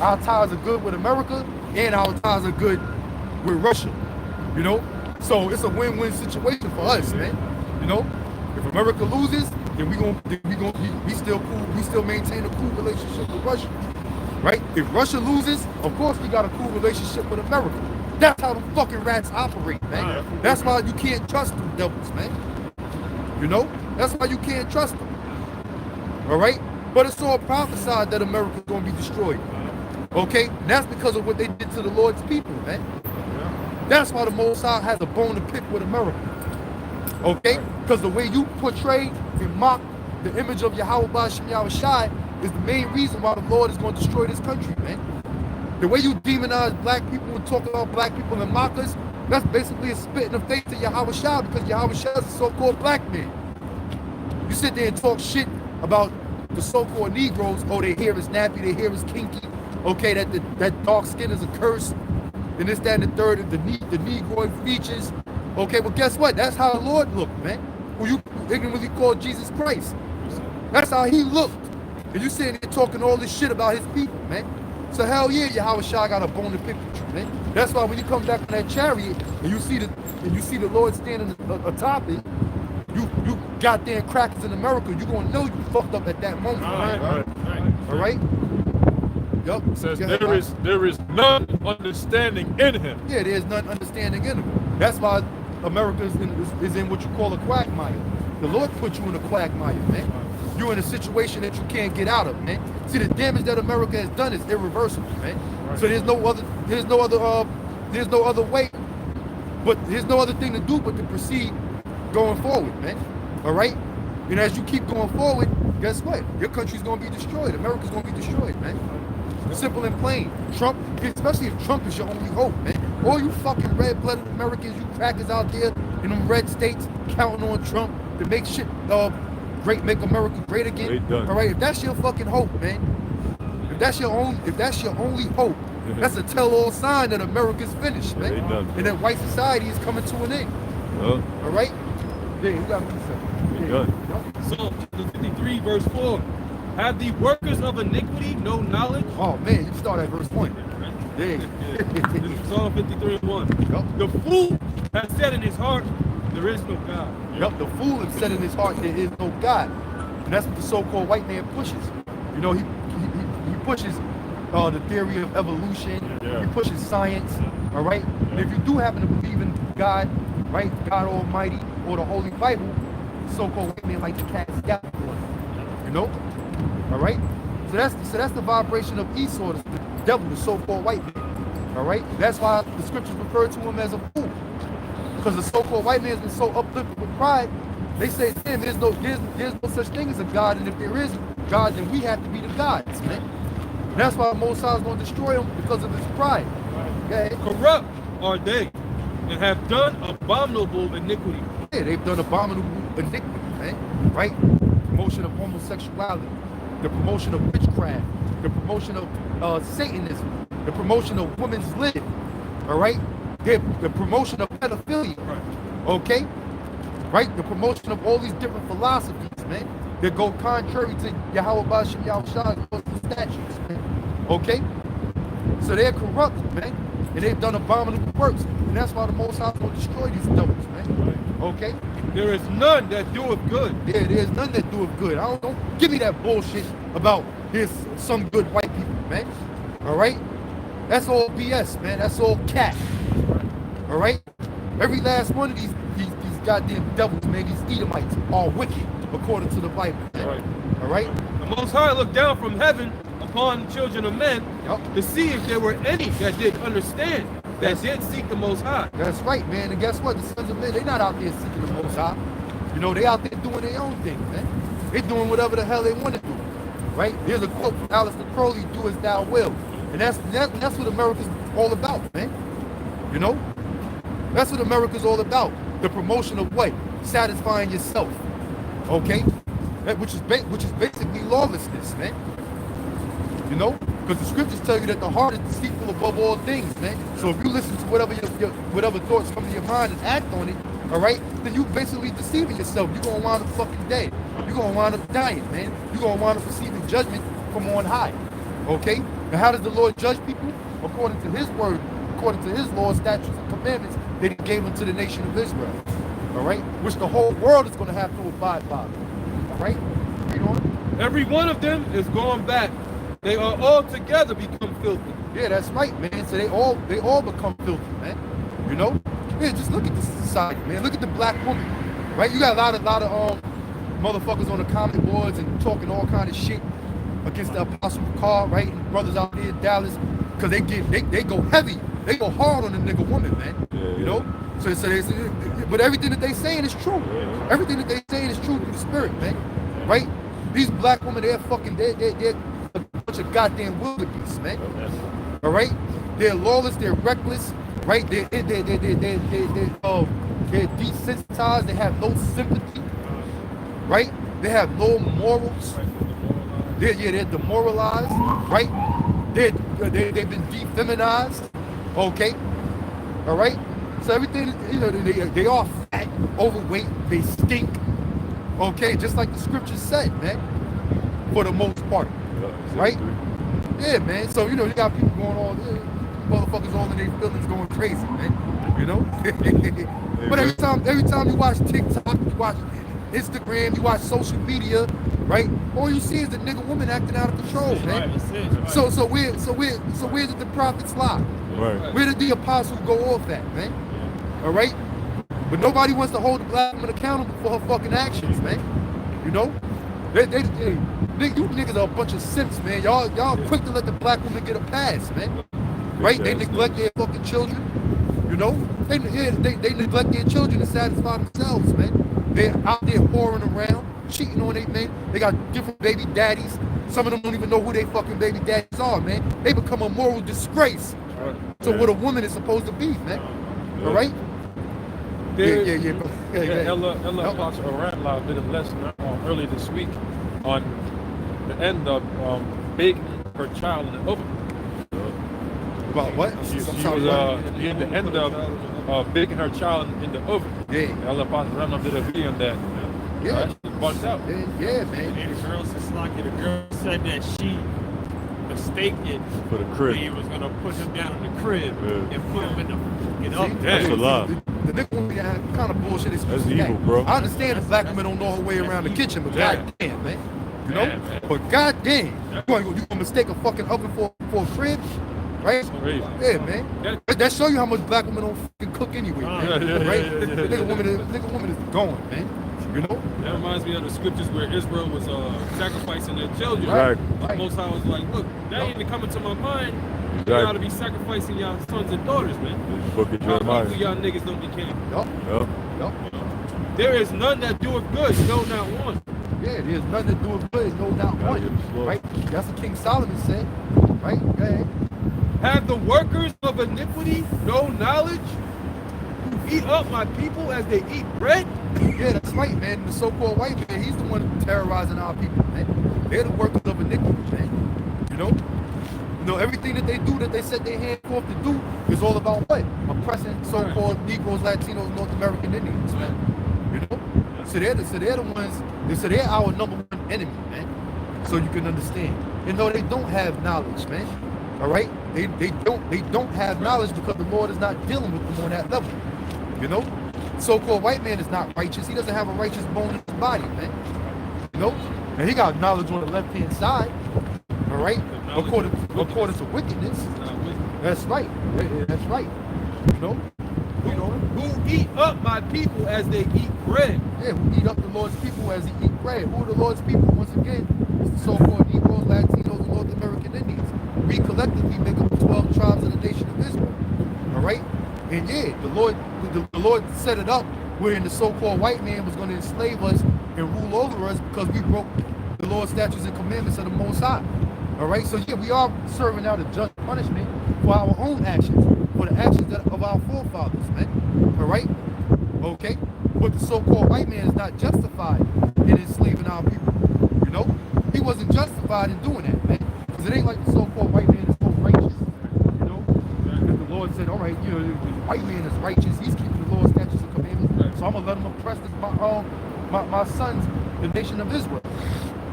our ties are good with America and our ties are good with Russia. You know? So it's a win-win situation for us, man. You know? If America loses, then we still cool, we still maintain a cool relationship with Russia. Right? If Russia loses, of course we got a cool relationship with America. That's how the fucking rats operate, man. That's why you can't trust them devils, man. You know? That's why you can't trust them. All right? But it's all prophesied that America's going to be destroyed. Okay? And that's because of what they did to the Lord's people, man. That's why the Most High has a bone to pick with America. Okay? Because the way you portray and mock the image of Yahweh Ba'ashem Yahushai is the main reason why the Lord is going to destroy this country, man. The way you demonize black people and talk about black people and mock us, that's basically a spit in the face to Yahweh Shah, because Yahweh Shah is a so-called black man. You sit there and talk shit about the so-called Negroes. Oh, their hair is nappy, their hair is kinky. Okay, that dark skin is a curse. And this, that, and the third, the Negroid features. Okay, well, guess what? That's how the Lord looked, man. Who you ignorantly called Jesus Christ. That's how he looked. And you sitting there talking all this shit about his people, man. So hell yeah, Yahweh Shah got a bone to pick with you, man. That's why when you come back on that chariot and you see the Lord standing atop it, you goddamn crackers in America, you gonna know you fucked up at that moment. All right? Yup. It says there is none understanding in him. Yeah, there's none understanding in him. That's why America is in what you call a quagmire. The Lord put you in a quagmire, man. You're in a situation that you can't get out of, man. See, the damage that America has done is irreversible, man. So there's no other way, but there's no other thing to do but to proceed going forward, man. All right? And as you keep going forward, guess what? Your country's gonna be destroyed. America's gonna be destroyed, man. Simple and plain. Trump, especially if Trump is your only hope, man. All you fucking red-blooded Americans, you crackers out there in them red states counting on Trump to make shit make America great again. All right, if that's your fucking hope, man. If that's your only hope, that's a tell-all sign that America's finished, man. And that white society is coming to an end. All right? Yeah, you got me. Psalm 53, verse 4. Have the workers of iniquity no knowledge? Oh man, you start at verse 1. This is Psalm 53, 1. The fool has said in his heart, there is no God. Yep, the fool has said in his heart there is no God. And that's what the so-called white man pushes. You know, he pushes the theory of evolution. He pushes science. All right? And if you do happen to believe in God, right, God Almighty, or the Holy Bible, the so-called white man like to cast doubt on it. You know? All right? So that's the vibration of Esau, the devil, the so-called white man. All right? That's why the scriptures refer to him as a fool. Because the so-called white man has been so uplifted with pride, they say, damn, there's no such thing as a God, and if there is God, then we have to be the gods, man. And that's why Moses is going to destroy him, because of his pride. Okay? Corrupt are they, and have done abominable iniquity. Yeah, they've done abominable iniquity, man. Right? Promotion of homosexuality, the promotion of witchcraft, the promotion of Satanism, the promotion of women's living. All right? The promotion of pedophilia, okay? Right? The promotion of all these different philosophies, man, that go contrary to Yahweh Ba'ashem Yahushua's statutes, man, okay? So they're corrupt, man, and they've done abominable works, and that's why the Most High will destroy these devils, man, okay? There is none that doeth good. Yeah, there's none that doeth good. Don't give me that bullshit about there's some good white people, man, all right? That's all BS, man, that's all cat. All right? Every last one of these goddamn devils, man, these Edomites are wicked, according to the Bible. Man. All right? The Most High looked down from heaven upon the children of men to see if there were any that did understand. that did seek the Most High. That's right, man. And guess what? The sons of men, they're not out there seeking the Most High. You know, they out there doing their own thing, man. They doing whatever the hell they want to do, right? There's a quote from Alistair Crowley, do as thou will. And that's what America's all about, man. You know? That's what America's all about. The promotion of what? Satisfying yourself. Okay? Which is basically lawlessness, man. You know? Because the scriptures tell you that the heart is deceitful above all things, man. So if you listen to whatever thoughts come to your mind and act on it, all right, then you basically deceiving yourself. You're going to wind up fucking dead. You're going to wind up dying, man. You're going to wind up receiving judgment from on high. Okay? And how does the Lord judge people? According to his word, according to his laws, statutes, and commandments that he gave unto the nation of Israel. All right? Which the whole world is going to have to abide by. All right? Read on. Every one of them is going back. They are all together become filthy. Yeah, that's right, man. So they all become filthy, man. You know? Yeah, just look at this society, man. Look at the black woman, right? You got a lot of motherfuckers on the comment boards and talking all kind of shit against the Apostle Car, right? And brothers out there in Dallas, because they go heavy, they go hard on the nigga woman, man. Yeah, you know? So but everything that they saying is true. Everything that they saying is true through the spirit, man. Right? These black women, they're a bunch of goddamn wildebeests, man. All right? They're lawless, they're reckless, right? They're desensitized, they have no sympathy, right? They have no morals. They're demoralized, right? They've been defeminized, okay? All right? So everything, you know, they are fat, overweight, they stink, okay? Just like the scriptures said, man, for the most part, right? Yeah, man. So, you know, you got people going on, motherfuckers all in their feelings going crazy, man, you know? But every time you watch TikTok, you watch Instagram, you watch social media, right? All you see is the nigga woman acting out of control, man. Right. So where did the prophets lie? Right. Where did the apostles go off at, man? All right? But nobody wants to hold the black woman accountable for her fucking actions, man. You know? You niggas are a bunch of simps, man. Y'all quick to let the black woman get a pass, man. Right? They neglect their fucking children. You know? They neglect their children to satisfy themselves, man. They're out there whoring around, cheating on their men. They got different baby daddies. Some of them don't even know who they fucking baby daddies are, man. They become a moral disgrace to what a woman is supposed to be, man. All right? Ella Apostle Aranla did a lesson earlier this week on the end of baking her child in the oven. About what? She was in the end of baking her child in the oven. Yeah. Ella Apostle Aranla did a video on that. Yeah. Bunched out. Yeah, man. And the girl said, the girl said that she mistaken For the crib. he was gonna put him down in the crib and put him in the See, up. That's a lot. The nigga woman got kind of bullshit is That's evil, bro. I understand the black women don't know her way around the kitchen, but goddamn, man. You know? Man. But goddamn, you gonna mistake a fucking oven for a crib? Right? Crazy. Yeah, man. That show you how much black women don't fucking cook anyway, man. Right? The nigga woman is going, man. You know? That reminds me of the scriptures where Israel was sacrificing their children. Right. Most High was like, look, that ain't even coming to my mind. Exactly. You gotta be sacrificing y'all sons and daughters, man. This book of How Jeremiah. y'all niggas don't be king. Yup. There is none that doeth good, no, not one. Yeah, there's nothing to do with good, no doubt Gotta give one. the Right? That's what King Solomon said. Right? Go ahead. Have the workers of iniquity no knowledge? Who eat up my people as they eat bread? Yeah, that's right, man. The so-called white man, he's the one terrorizing our people, man. They're the workers of iniquity, man. You know, everything that they do, that they set their hand forth to do, is all about what? Oppressing so-called Negroes, Latinos, North American Indians, man. You know, so they're the ones. So they're our number one enemy, man. So you can understand. You know, they don't have knowledge, man. All right, they don't have knowledge because the Lord is not dealing with them on that level. You know, so-called white man is not righteous. He doesn't have a righteous bone in his body, man. You know, and he got knowledge on the left-hand side. All right, according to wickedness. That's right. That's right. You know. Who eat up my people as they eat bread? Yeah, who eat up the Lord's people as he eat bread. Who are the Lord's people? Once again, it's the so-called Negroes, Latinos, and North American Indians. We collectively make up the 12 tribes of the nation of Israel. All right? And yeah, the Lord set it up wherein the so-called white man was going to enslave us and rule over us because we broke the Lord's statutes and commandments of the Most High. All right, so yeah, we are serving out a just punishment for our own actions, for the actions of our forefathers, man. All right, okay, but the so-called white man is not justified in enslaving our people. You know, he wasn't justified in doing that, man, because it ain't like the so-called white man is so righteous. You know, and the Lord said, all right, you know, the white man is righteous. He's keeping the Lord's statutes and commandments, so I'm gonna let him oppress my sons, the nation of Israel.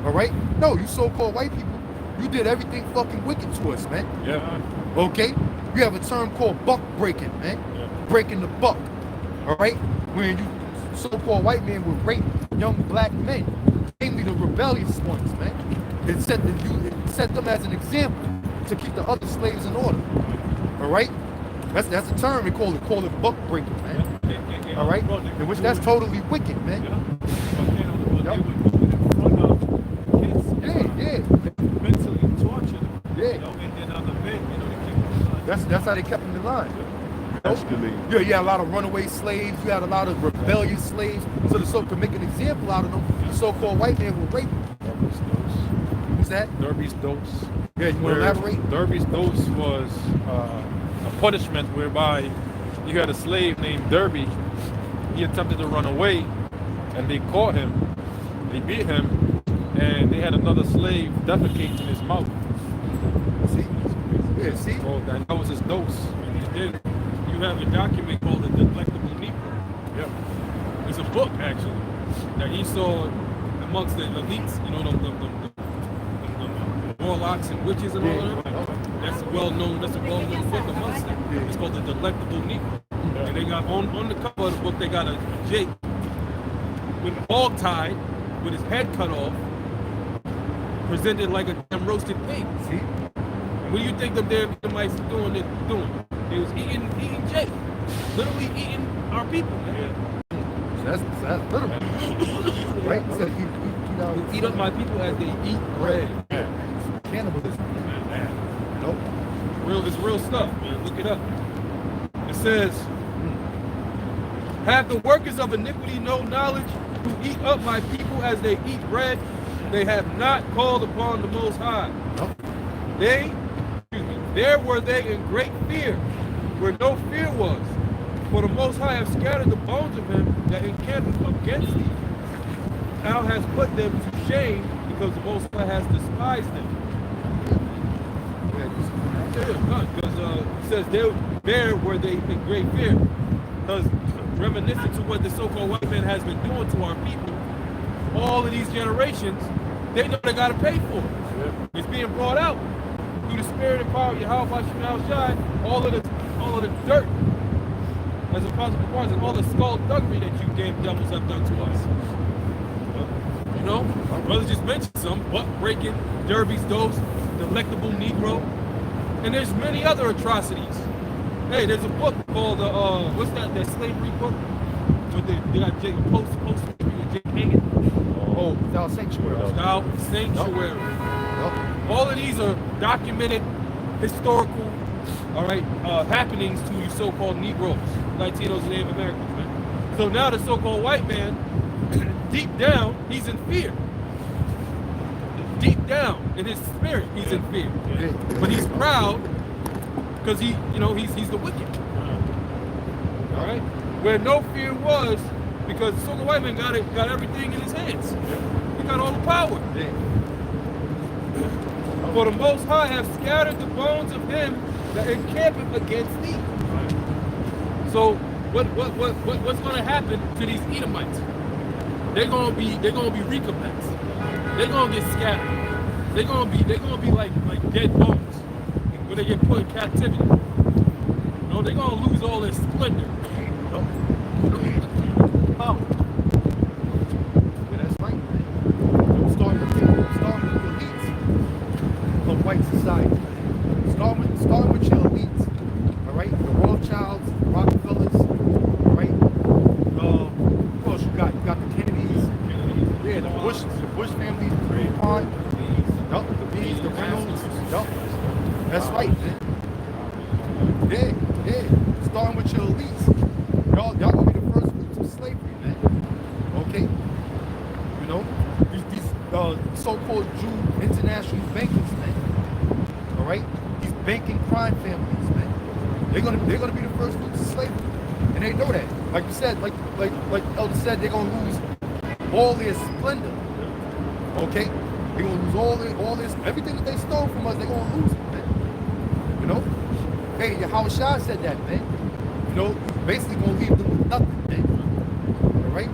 All right, no, you so-called white people. You did everything fucking wicked to us, man. Yeah. Okay? You have a term called buck breaking, man. Yeah. Breaking the buck. All right? When you so-called white men would rape young black men, namely the rebellious ones, man. It set them as an example to keep the other slaves in order. All right? That's a term we call it buck breaking, man. Yeah. All right? In which that's totally wicked, man. Yeah. Yeah. Mentally torture them. Yeah. You know, and then on the bed, you know, they keep them alive. That's how they kept them in line. Escalate. Yeah, you had a lot of runaway slaves. You had a lot of rebellious slaves. So to make an example out of them, the so-called white man will rape them. Who's that? Derby's dose. Yeah, you want to elaborate? Derby's dose was a punishment whereby you had a slave named Derby. He attempted to run away, and they caught him. They beat him, and they had another slave defecate in his mouth. See? Yeah, see? So that was his dose. And then you have a document called The Delectable Negro. Yep. It's a book, actually, that he saw amongst the elites, you know, the warlocks and witches and all of them. That's a well-known book amongst them. It's called The Delectable Negro. And they got on the cover of the book, they got a Jake with hog tied, with his head cut off, presented like a damn roasted pig. See? What do you think them damn Edomites doing? They was eating Jake, literally eating our people. Man. So that's literal. Right? So Eat up my people as they eat bread. Cannibalism. Nope. It's real stuff, man. Look it up. It says, have the workers of iniquity no knowledge who eat up my people as they eat bread? They have not called upon the Most High. There were they in great fear, where no fear was. For the Most High have scattered the bones of him that encampeth against thee. Thou hast put them to shame, because the Most High has despised them. Because it says there were they in great fear. Because reminiscent to what the so-called white man has been doing to our people, all of these generations, they know they got to pay for it. Yeah. It's being brought out through the spirit and power of Yahweh Shemel Shai. All of the dirt, as a possible part, and all the skullduggery that you damn devils have done to us. You know, brother just mentioned some buck breaking, Derby's dose, delectable Negro, and there's many other atrocities. Hey, there's a book called what's that slavery book? They got Jake post Jake hanging. Oh, Thou Sanctuary. Thou Sanctuary. Nope. All of these are documented historical, all right, happenings to you so-called Negroes, Latinos, and Native Americans, man. So now the so-called white man, deep down, he's in fear. Deep down in his spirit, he's in fear. Yeah. But he's proud because he's the wicked. All right, where no fear was, because the so-called white man got everything in his hands. He got all the power. Yeah. For the Most High have scattered the bones of him that encampeth against thee. So what's going to happen to these Edomites? They're going to be recompensed. They're going to get scattered. They're going to be like dead bones when they get put in captivity. You know, they're going to lose all their splendor. Oh. Yeah, that's right, man. Starting with the elites of white society. Starting with your elites. All right? The Rothschilds, the Rockefellers, all right? Who else you got? You got the Kennedys. Yeah, the Bush family, the Green Pond. Yup, the Bees, the Reynolds. Yup. That's right, man. Yeah. starting with your elites. Y'all gonna be the first fruits of slavery, man. Okay? You know, these so-called Jew international bankers, man. All right? These banking crime families, man. They're gonna be the first fruits of slavery, and they know that. Like you said, like Elder said, they're gonna lose all their splendor. Okay? They're gonna lose all this, everything that they stole from us. They're gonna lose it, man. You know? Hey, Howard Shah said that, man. You know, basically gonna leave them with nothing, man. All right?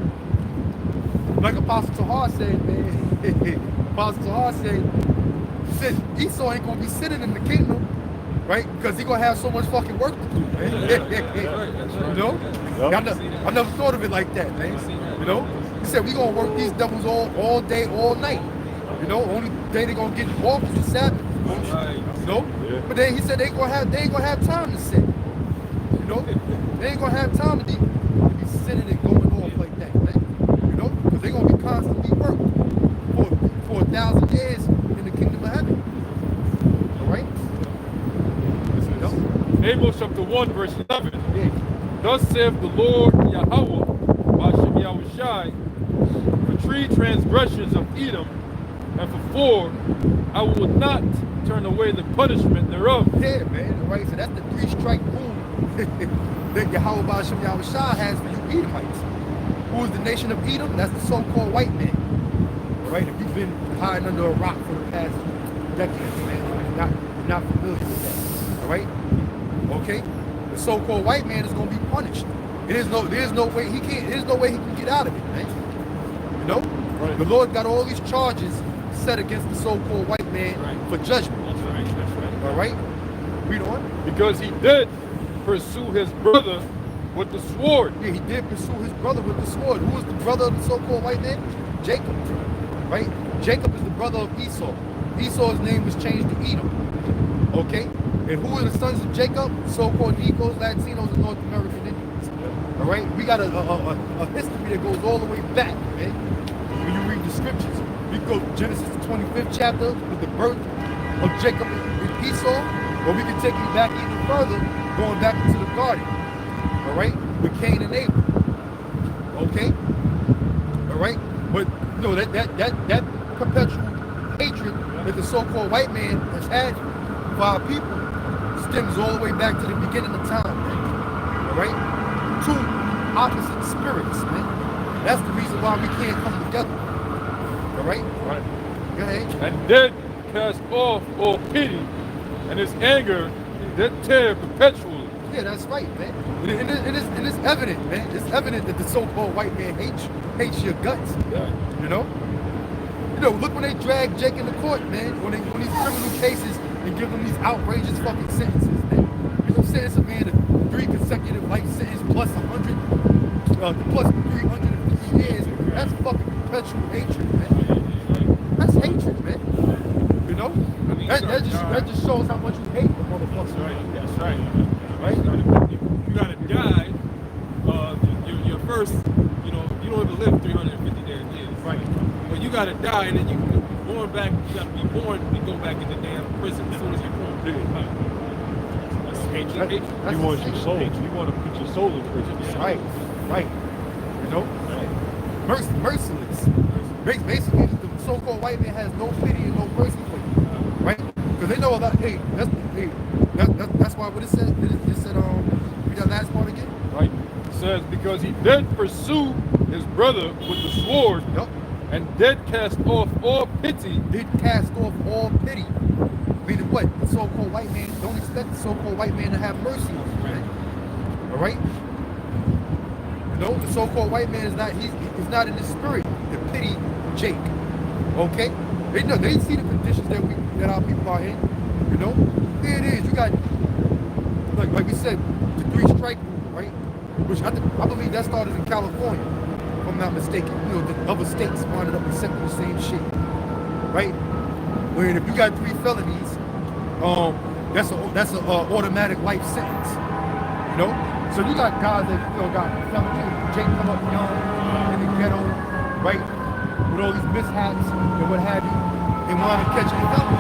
Like Apostle Tahar said, man. Apostle Tahar said Esau ain't gonna be sitting in the kingdom, right? Because he gonna have so much fucking work to do, man. You know? I never thought of it like that, man. You know? He said we gonna work these devils all day, all night. You know, only day they gonna get off is the Sabbath. You know? Yeah. But then he said they ain't gonna have time to sit. You know? They ain't gonna have time to be sitting and going off like that, man. You know? Because they gonna be constantly working for 1,000 years in the kingdom of heaven. All right? You know? Amos chapter 1, verse 11. Yeah. Thus saith the Lord Yahweh, Bashem Yahushai, for 3 transgressions of Edom, and for 4, I will not turn away the punishment thereof. Yeah, man. All right, so that's the 3-strike rule that Yahweh Bashem Yahushai has for you Edomites. Who is the nation of Edom? That's the so-called white man. All right, if you've been hiding under a rock for the past decades, man, you're not familiar with that. All right? Okay? The so-called white man is going to be punished. There's no way he can get out of it, man. You know? Right. The Lord got all these charges set against the so-called white man for judgment. That's right. All right? Read on. Because he did pursue his brother with the sword. Yeah, he did pursue his brother with the sword. Who is the brother of the so-called white man? Jacob. Right? Jacob is the brother of Esau. Esau's name was changed to Edom. Okay? And who are the sons of Jacob? So-called Negroes, Latinos, and North American Indians. All right? We got a history that goes all the way back, man. When you read the scriptures, we go to Genesis the 25th chapter with the birth of Jacob and Esau, or we can take you back even further, going back into the garden. All right? With Cain and Abel. Okay? All right? But you know that perpetual hatred that the so-called white man has had for our people stems all the way back to the beginning of time, man. All right? 2 opposite spirits, man. That's the reason why we can't come together. All right? Right. Go ahead. And did cast off all pity, and his anger did tear perpetually. Yeah, that's right, man. And it's evident, man. It's evident that the so-called white man hates your guts. Yeah. You know? You know, look when they drag Jake into court, man. When these criminal cases and give them these outrageous fucking sentences, man. You know, sentence a man to 3 consecutive life sentence plus 100, plus 350 years. That's fucking perpetual hatred, man. That's hatred, man. You know? That just shows how much you hate the motherfucker. That's right. Right? You gotta die. Your first, you don't even live 350 damn years. Right. But you gotta die, and then you can be born back. You gotta be born and go back in the damn prison as soon as you're born. That's hatred. He wants your soul. You want to put your soul in prison. Right. You know? Merciless. Basically, the so-called white man has no pity and no mercy for you. Right? Because they know that, that's why what it said, it said, read that last part again? Right. It says, because he did pursue his brother with the sword, Yep. and did cast off all pity. Did cast off all pity. Meaning what? The so-called white man, don't expect the so-called white man to have mercy on you, man. All right? You know, the so-called white man is he's not in the spirit to pity Jake. Okay? They see the conditions that our people are in. You know? Here it is. You got, like we said, the 3-strike rule, right? Which I believe that started in California, if I'm not mistaken. You know, the other states wound up accepting the same shit. Right? Where if you got 3 felonies, that's an automatic life sentence. You know? So you got guys that got felonies. Jake come up young in the ghetto, right? With all these mishaps and what have you, and want to catch a felony.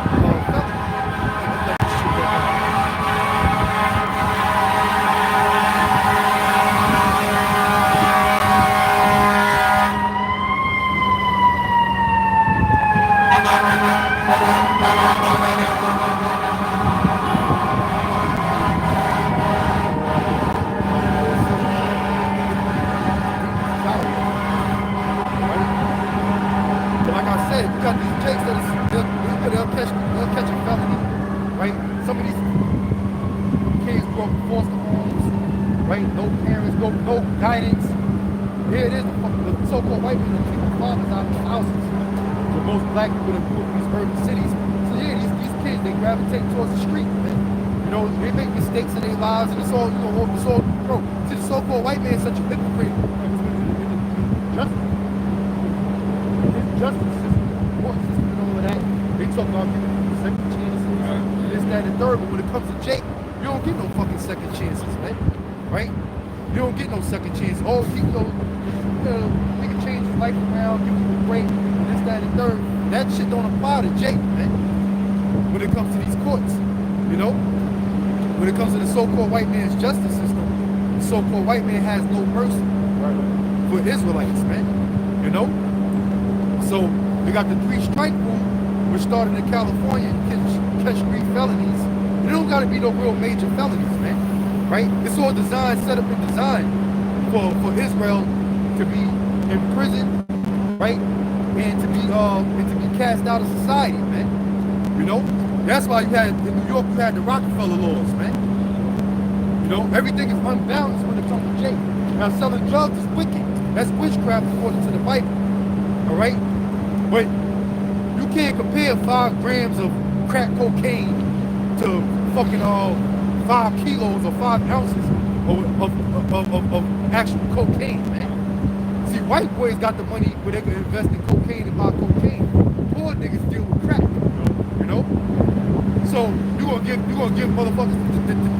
like I said, you got these jakes they'll catch a felony, right? Some of these kids grow up in foster homes, right? No parents, no guidance. Here it is, the so-called white people that kick the fathers out of the houses. The most black people that grew up in these urban cities. So yeah, these kids, they gravitate towards the street, man. You know, they make mistakes in their lives, and it's all, bro. See, the so-called white man is such a hypocrite. Justice system, court system, and all of that. They talk about giving second chances, this, that, and third. But when it comes to Jake, you don't get no fucking second chances, man. Right? You don't get no second chances. Oh, he can change his life around, give you a break, this, that, and third. That shit don't apply to Jake, man. When it comes to these courts, you know, when it comes to the so-called white man's justice system, the so-called white man has no mercy for Israelites, man. You know. So we got the 3-strike rule, which started in California, catch 3 felonies. It don't gotta be no real major felonies, man. Right? It's all designed, set up and designed for Israel to be in prison, right? And to be cast out of society, man. You know? That's why in New York you had the Rockefeller laws, man. You know, everything is unbalanced when it comes to Jake. Now selling drugs is wicked. That's witchcraft according to the Bible. Alright? But you can't compare 5 grams of crack cocaine to fucking 5 kilos or 5 ounces of actual cocaine, man. See, white boys got the money where they can invest in cocaine and buy cocaine. Poor niggas deal with crack, you know? So you gonna give motherfuckers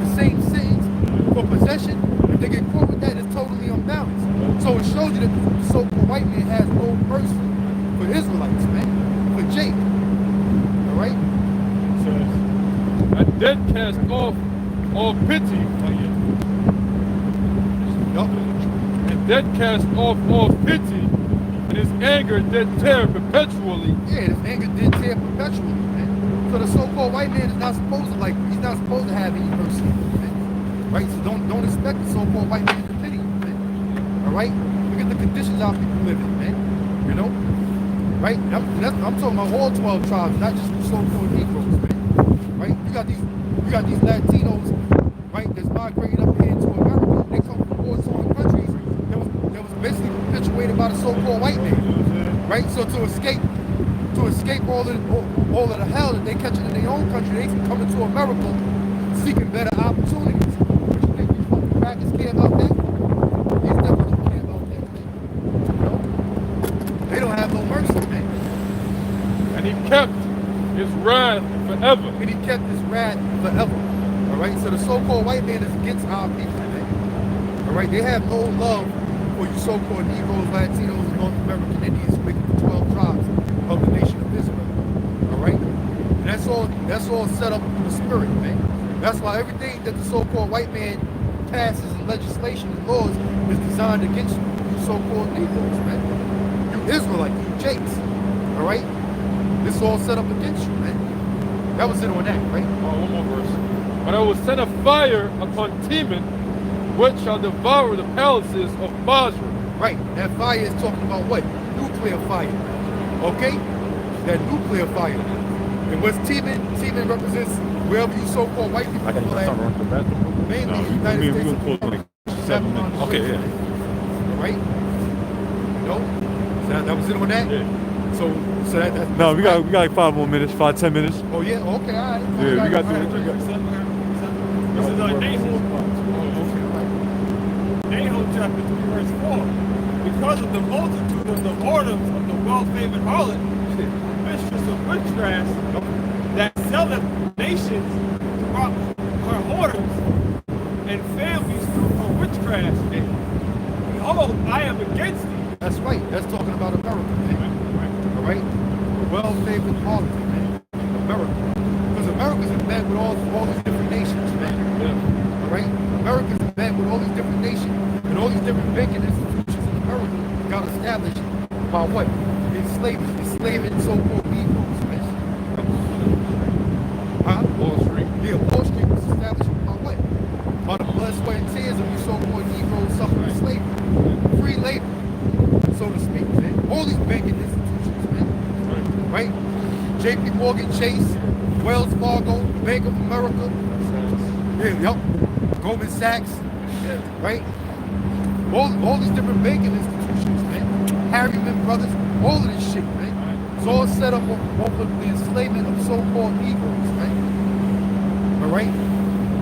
the same sentence for possession. If they get caught with that, it's totally unbalanced. So it shows you that the so-called white man has no mercy for Israelites, man. For Jake. Alright? So, and then cast off all pity. And then cast off all pity, and his anger did tear perpetually. Yeah, his anger did tear perpetually, man. So the so-called white man is not supposed to he's not supposed to have any mercy, man. Right? So don't expect the so-called white man to pity you, man. Alright? Look at the conditions our people live in, man. You know? Right? I'm talking about all 12 tribes, not just the so-called Negroes, man. Right? You got these Latinos, right, that's migrating up here into America. They come from war-torn countries that was basically perpetuated by the so-called white man. Right? So to escape all of the hell that they catching in their own country, they can come into America seeking better opportunities. But you think these fucking crackers care about that? These devils don't care about that. You know? They don't have no mercy, man. And he kept his wrath forever. And he kept his wrath forever. Alright, so the so-called white man is against our people, man. Alright, they have no love for you so-called Negroes, Latinos, and North American Indians who make up the 12 tribes of the nation of Israel. Alright? And that's all set up in the spirit, man. That's why everything that the so-called white man passes in legislation and laws is designed against you so-called Negroes, man. You Israelites, you Jakes. Alright? This is all set up against you, man. That was it on that, right? Oh, one more verse. But I will send a fire upon Teman, which shall devour the palaces of Basra. Right. That fire is talking about what? Nuclear fire. Okay? That nuclear fire. And what's Teman? Teman represents wherever you so-called white people I got are to run to the bathroom. mainly No, the United we States. gonna close like 7 minutes. Okay, yeah. All right? You know? So that was it on that? Yeah. So that's No, we got like 5 more minutes, 5-10 minutes. Oh yeah, okay, all right. Yeah, we got to. This is Nahum. Nahum chapter 3, verse 4. Because of the multitude of the whoredoms of the well-favored harlot, mistress of witchcraft, that selleth nations her whoredoms and families through her witchcraft. And behold, I am against thee. That's right. That's talking about America, man. All right? The well-favored harlot, man. America. Because America's in bed with all these different nations, man. All right? America's in bed with all these different nations. And all these different banking institutions in America got established by what? Enslaving so-called Negroes, man. Huh? Wall Street. Yeah, Wall Street was established by what? By the blood, sweat, and tears of you so-called Negroes suffering slavery. Free labor, so to speak, man. All these banking institutions, man. right? J.P. Morgan Chase, Wells Fargo, Bank of America, Goldman Sachs, right? All these different banking institutions, man. Harriman Brothers, all of this shit, man. It's all set up off of the enslavement of so-called Negroes, man. All right?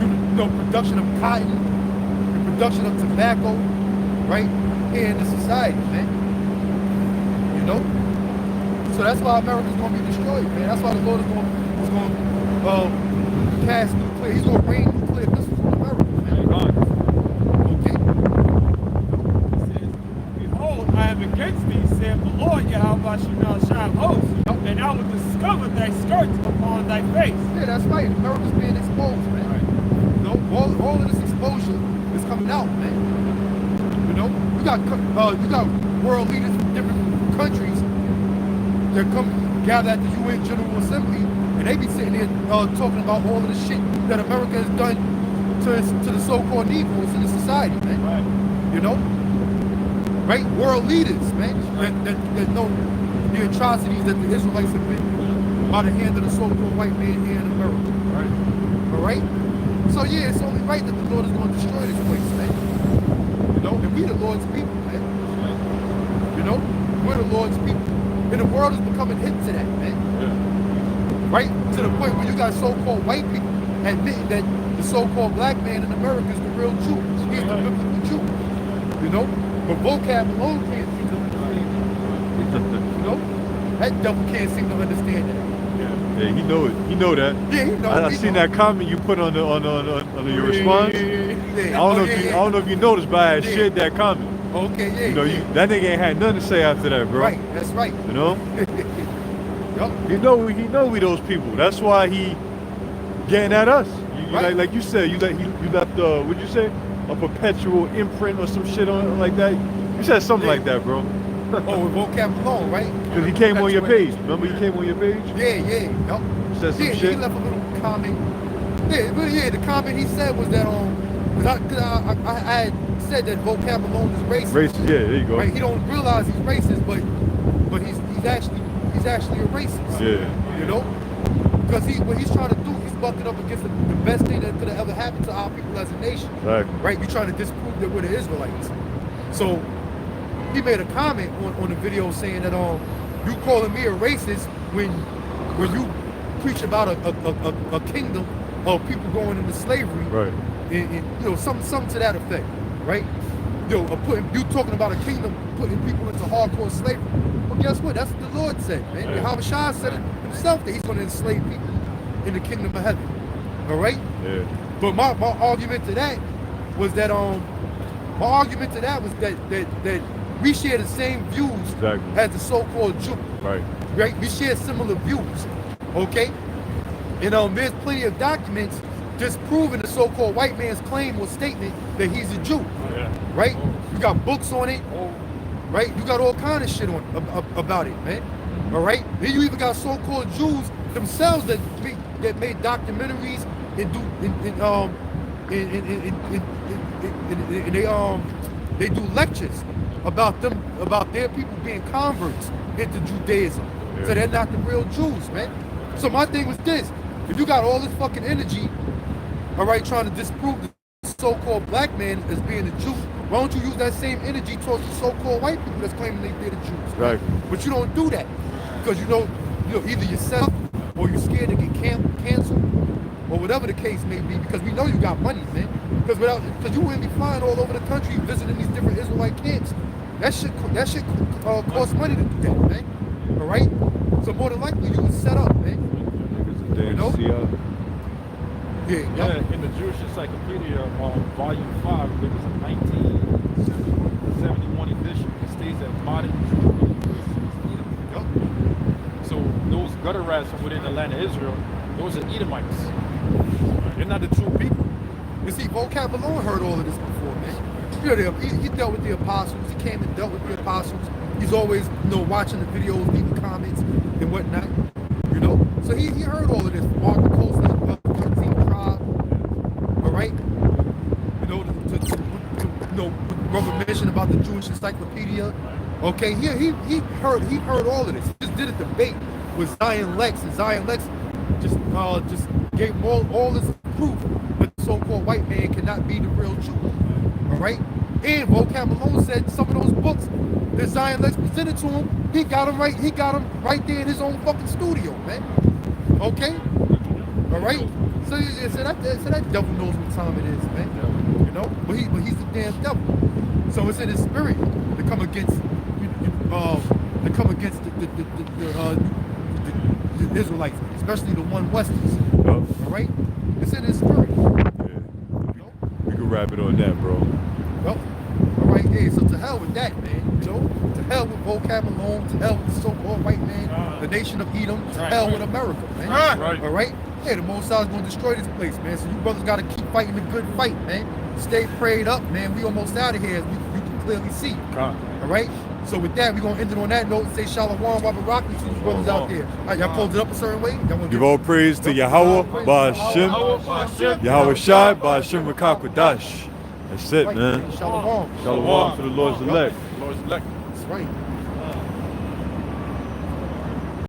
You know, production of cotton, the production of tobacco, right? Here in the society, man. You know? So that's why America's gonna be destroyed, man. That's why the Lord is gonna cast nuclear. He's gonna rain nuclear missiles on America, man. Okay. Behold, I am against thee, saith the Lord Yahweh Shai host, and I will discover thy skirts upon thy face. Yeah, that's right. America's being exposed, man. Right. You know, all of this exposure is coming out, man. You know, you got world leaders from different countries that come gather at the UN General Assembly, and they be sitting there talking about all of the shit that America has done to the so-called Negroes in the society, man. Right. You know, right? World leaders, man, that know the atrocities that the Israelites have been by the hand of the so-called white man here in America. Right. All right? So yeah, it's only right that the Lord is going to destroy this place, man. You know, and we the Lord's people, man. You know, we're the Lord's people. And the world is becoming hip to that, man. Yeah. Right? To the point where you got so-called white people admitting that the so-called black man in America is the real Jew. He's the biblical Jew. You know? But vocab alone can't seem to understand that. You know? That devil can't seem to understand that. Yeah, he know it. He know that. Yeah, he know. I seen that comment you put on your response. Yeah. I don't know if you noticed, but I had shared that comment. Okay, yeah. You know, that nigga ain't had nothing to say after that, bro. Right, that's right. You know? Yup. He know we those people. That's why he getting at us. Right. Like you said, you left what'd you say? A perpetual imprint or some shit on it like that. You said something like that, bro. Oh, with vocab alone, right? Because he came on your page. Remember he came on your page? Yeah. Yup. Said some Yeah, shit. he left a little comment. Yeah, the comment he said was that I had said that vocab alone is racist. Racist, yeah, there you go. Right? He don't realize he's racist, but he's actually a racist. Yeah. You know? Because what he's trying to do, he's bucking up against the best thing that could have ever happened to our people as a nation. Right? You're trying to disprove that we're the Israelites. So he made a comment on the video saying that you calling me a racist when you preach about a kingdom of people going into slavery. Right. And you know, something to that effect, right? You talking about a kingdom putting people into hardcore slavery. Well, guess what? That's what the Lord said, man. Yeah. Yahweh Shai said it himself that he's going to enslave people in the kingdom of heaven. All right? Yeah. But my argument to that was that we share the same views as the so-called Jew. Right. Right? We share similar views. Okay? And there's plenty of documents disproving the so-called white man's claim or statement that he's a Jew. Yeah. Right? You got books on it. Right? You got all kind of shit on about it, man. All right? Then you even got so-called Jews themselves that made documentaries and they do lectures about their people being converts into Judaism. Yeah. So they're not the real Jews, man. So my thing was this: if you got all this fucking energy, all right, trying to disprove the so-called black man as being a Jew, why don't you use that same energy towards the so-called white people that's claiming they're the Jews? Right. But you don't do that because you know either yourself or you're scared to get canceled or whatever the case may be. Because we know you got money, man. Because you wouldn't be flying all over the country visiting these different Israelite camps. That shit costs money to do that, man. All right. So more than likely you was set up, man. You know? Yeah, in the Jewish Encyclopedia, Volume 5, there was a 1971 edition. It states that modern Edom. So those gutter rats from within the land of Israel, those are Edomites. They're not the true people. You see, vocab alone heard all of this before, man. You know, he dealt with the apostles. He came and dealt with the apostles. He's always, watching the videos, leaving comments and whatnot. You know, so he heard all of this. Mark the Coast, the 13th tribe. All right. Brother mentioned about the Jewish Encyclopedia. Okay, he heard all of this. He just did a debate with Zion Lex, and Zion Lex just gave him all this proof that the so-called white man cannot be the real Jew. All right? And Vocab Malone said some of those books that Zion Lex presented to him, he got him right there in his own fucking studio, man. Okay? All right? So that devil knows what time it is, man. You know? But he's the damn devil. So it's in his spirit to come against the Israelites, especially the one Westers. All right? It's in his spirit. Yeah. We can wrap it on that, bro. Well, all right, yeah, so to hell with that, man. You know, to hell with Vocab Malone, to hell with the so-called white man, the nation of Edom, to hell with America, man. All right? Hey, the Most High is going to destroy this place, man. So you brothers got to keep fighting the good fight, man. Stay prayed up, man. We almost out of here, as you can clearly see. All right? So with that, we're going to end it on that note and say Shalom, Wabarakatuh to you brothers out there. All right, y'all close it up a certain way? Give all praise to Yahweh, Ba'ashem, Yahweh Shai, Ba'ashem Rakakwadash. That's it, man. Shalom. Shalom to the Lord's elect. Lord's elect. That's right.